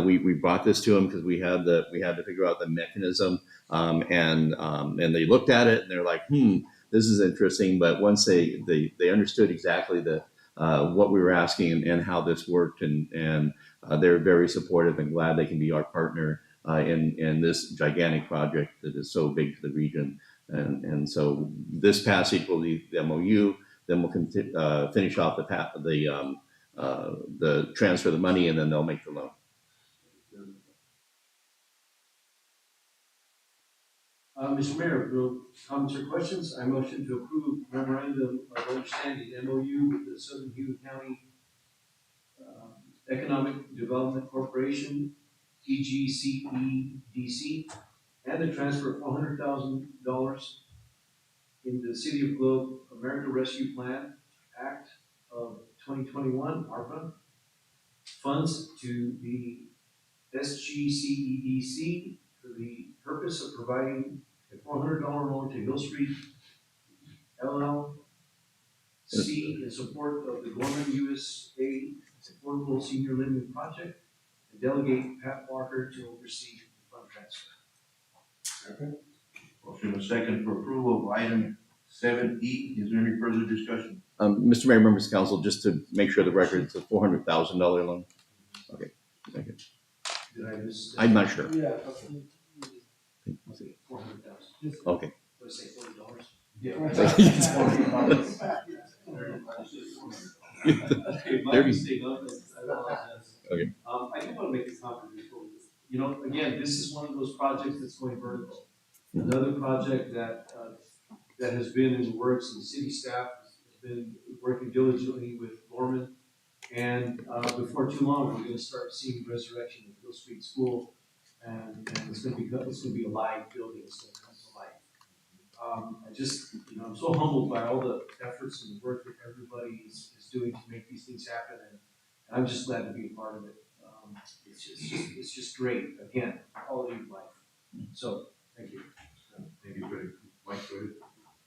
We brought this to them because we had to figure out the mechanism, and they looked at it and they're like, this is interesting. But once they understood exactly what we were asking and how this worked, and they're very supportive and glad they can be our partner in this gigantic project that is so big to the region. And so this passage will leave the MOU, then we'll finish off the transfer of the money, and then they'll make the loan. Mr. Mayor, no comments or questions? I motion to approve memorandum of understanding MOU with the Southern Hughes County Economic Development Corporation, EGCEDC, and the transfer of $400,000 in the City of Globe America Rescue Plan Act of 2021, ARPA, funds to the SGCEDC for the purpose of providing a $400 loan to Hill Street LLC in support of the Gorman USA Affordable Senior Living Project, and delegate Pat Walker to oversee the fund transfer. Motion and second for approval of item 7E. Is there any further discussion? Mr. Mayor, members of council, just to make sure the record, it's a $400,000 loan. Okay, thank you. Did I miss? I'm not sure. Yeah. 400,000. Okay. What did I say, $40? Yeah. Okay, my mistake, I apologize. Okay. I do want to make a comment before we, you know, again, this is one of those projects that's going vertical. Another project that has been in the works, and the city staff has been working diligently with Gorman. And before too long, we're gonna start seeing resurrection of Hill Street School, and it's gonna be a live building, it's gonna come to life. I just, you know, I'm so humbled by all the efforts and the work that everybody is doing to make these things happen, and I'm just glad to be a part of it. It's just great, again, quality of life. So, thank you. Thank you, Freddie. Mike, go ahead.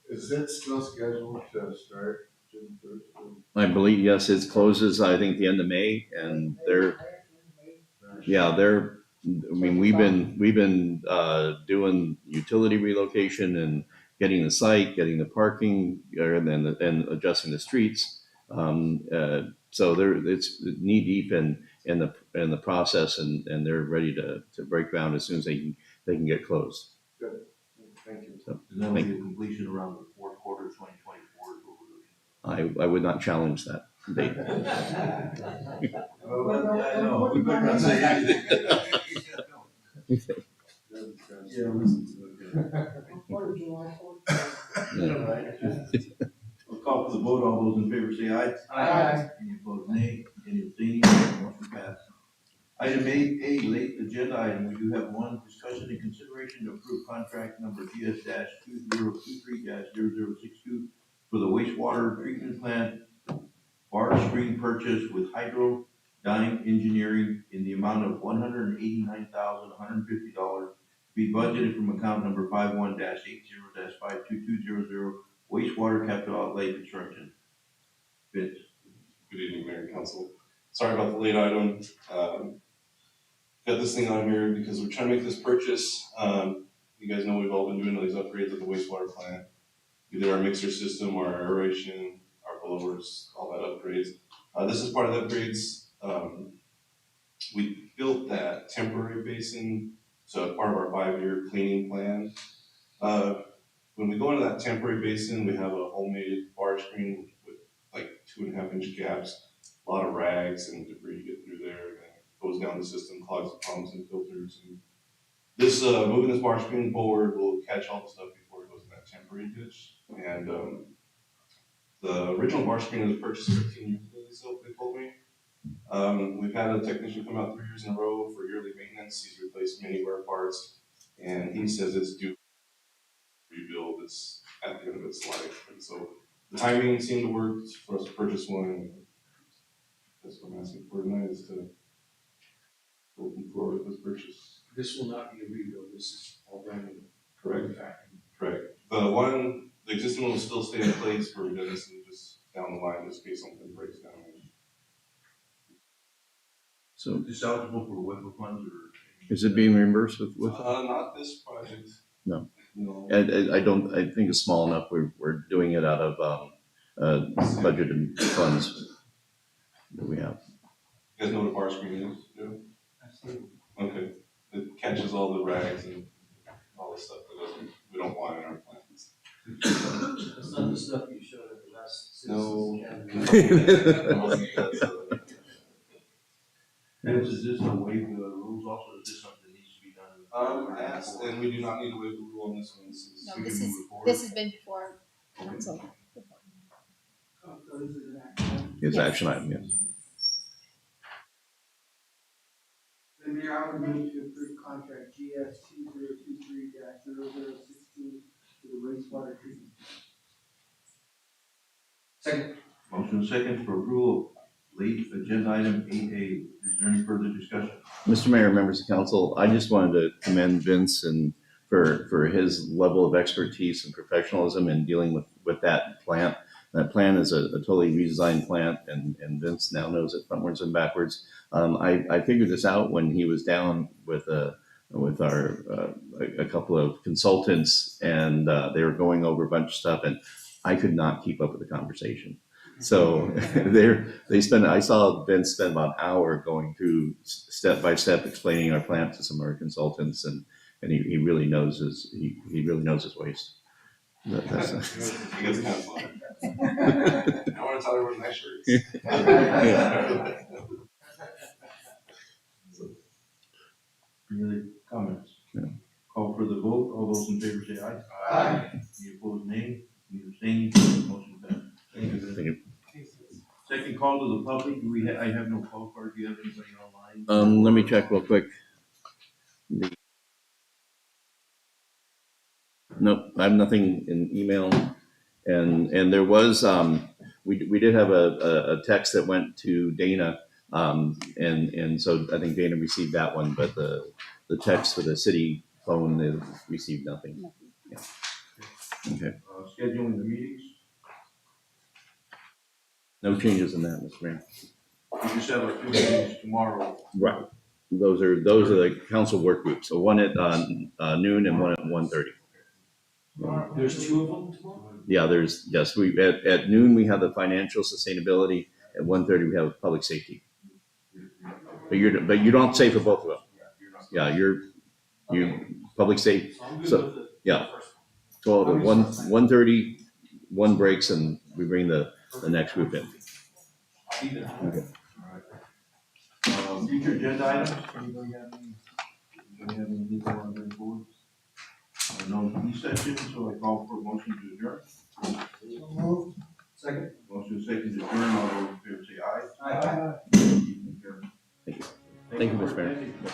Is it still scheduled to start June 1st? I believe, yes, it closes, I think, the end of May, and we've been doing utility relocation and getting the site, getting the parking, and adjusting the streets. So it's knee deep in the process, and they're ready to break ground as soon as they can get closed. Good, thank you. So, And that will be a completion around the fourth quarter of 2024 is what we're looking at. I would not challenge that date. No, we better not say anything. We'll call for the vote. All those in favor say aye. Aye. Any opposed, nay. Any abstaining? Motion passed. Item 8A, late agenda item. We do have one, discussion and consideration to approve contract number GS-2023-0062 for the wastewater treatment plant bar screen purchase with Hydrodyne Engineering in the amount of $189,150 to be budgeted from account number 51-80-52200 wastewater capital outlay construction. Vince. Good evening, Mayor and Council. Sorry about the late item. Got this thing on here because we're trying to make this purchase. You guys know we've all been doing all these upgrades at the wastewater plant. Either our mixer system, our aeration, our blowers, all that upgrades. This is part of the upgrades. We built that temporary basin, so part of our 5-year cleaning plan. When we go into that temporary basin, we have a homemade bar screen with like 2.5-inch gaps, a lot of rags and debris get through there, and then it goes down the system, clogs the pumps and filters. And this moving this bar screen forward will catch all the stuff before it goes in that temporary ditch. And the original bar screen was purchased 13 years ago, they told me. We've had a technician come out 3 years in a row for yearly maintenance. He's replaced many wear parts, and he says it's due rebuild. It's at the end of its life, and so the timing seemed to work for us to purchase one. That's what I'm asking for tonight, is to open forward with this purchase. This will not be a rebuild, this is all brand new. Correct. Factory. Correct. The existing one will still stay in place for redundancy, just down the line, just in case something breaks down. So Is this eligible for WIPA funds or? is it being reimbursed with? Not this project. No. No. I think it's small enough. We're doing it out of budgeted funds that we have. You guys know what a bar screen is? Yeah. Okay. It catches all the rags and all the stuff that we don't want in our plants. That's not the stuff you showed at the last No. Citizens Academy. And is this a waive the rules also, or is this something that needs to be done? I asked, and we do not need to waive the rule on this one. No, We this can is, move it forward. this has been before council. So this is an action. It's Yes. action item, yes. The mayor, I would move to approve contract GS 2023-0016 for the wastewater treatment. Second. Motion second for approval of late agenda item 8A. Is there any further discussion? Mr. Mayor, members of council, I just wanted to commend Vince and for his level of expertise and professionalism in dealing with that plant. That plant is a totally redesigned plant, and Vince now knows it frontwards and backwards. I figured this out when he was down with a couple of consultants, and they were going over a bunch of stuff, and I could not keep up with the conversation. So I saw Vince spend about an hour going through step by step explaining our plant to some of our consultants, and he really knows his waste. He gets kind of fun. I want to tell everyone nice shirts. Any other comments? No. Call for the vote. All those in favor say aye. Aye. Any opposed, nay. Any abstaining? Motion passed. Thank you. Thank you. Second call to the public. I have no call card. Do you have anybody online? Let me check real quick. Nope, I have nothing in email, and there was, we did have a text that went to Dana, and so I think Dana received that one, but the text for the city phone, they received nothing. Yeah. Okay, Scheduling the meetings. no changes in that, Mr. Mayor. We just have our two meetings tomorrow. Right, those are the council work groups, so one at noon and one at 1:30. There's two of them tomorrow? Yeah, yes, at noon, we have the financial sustainability, at 1:30, we have public safety. But you don't say for both of them. Yeah, you public safety, So I'm good so, with the yeah. first So 1:30, one breaks, and we bring the next group in. I'll be there. Okay. Future agenda items. Anybody have anything they want to bring forward? No session, so I call for a motion to adjourn. So moved. Second. Motion second to adjourn. All those in favor say aye. Aye. Thank you, Mr. Mayor. Thank you.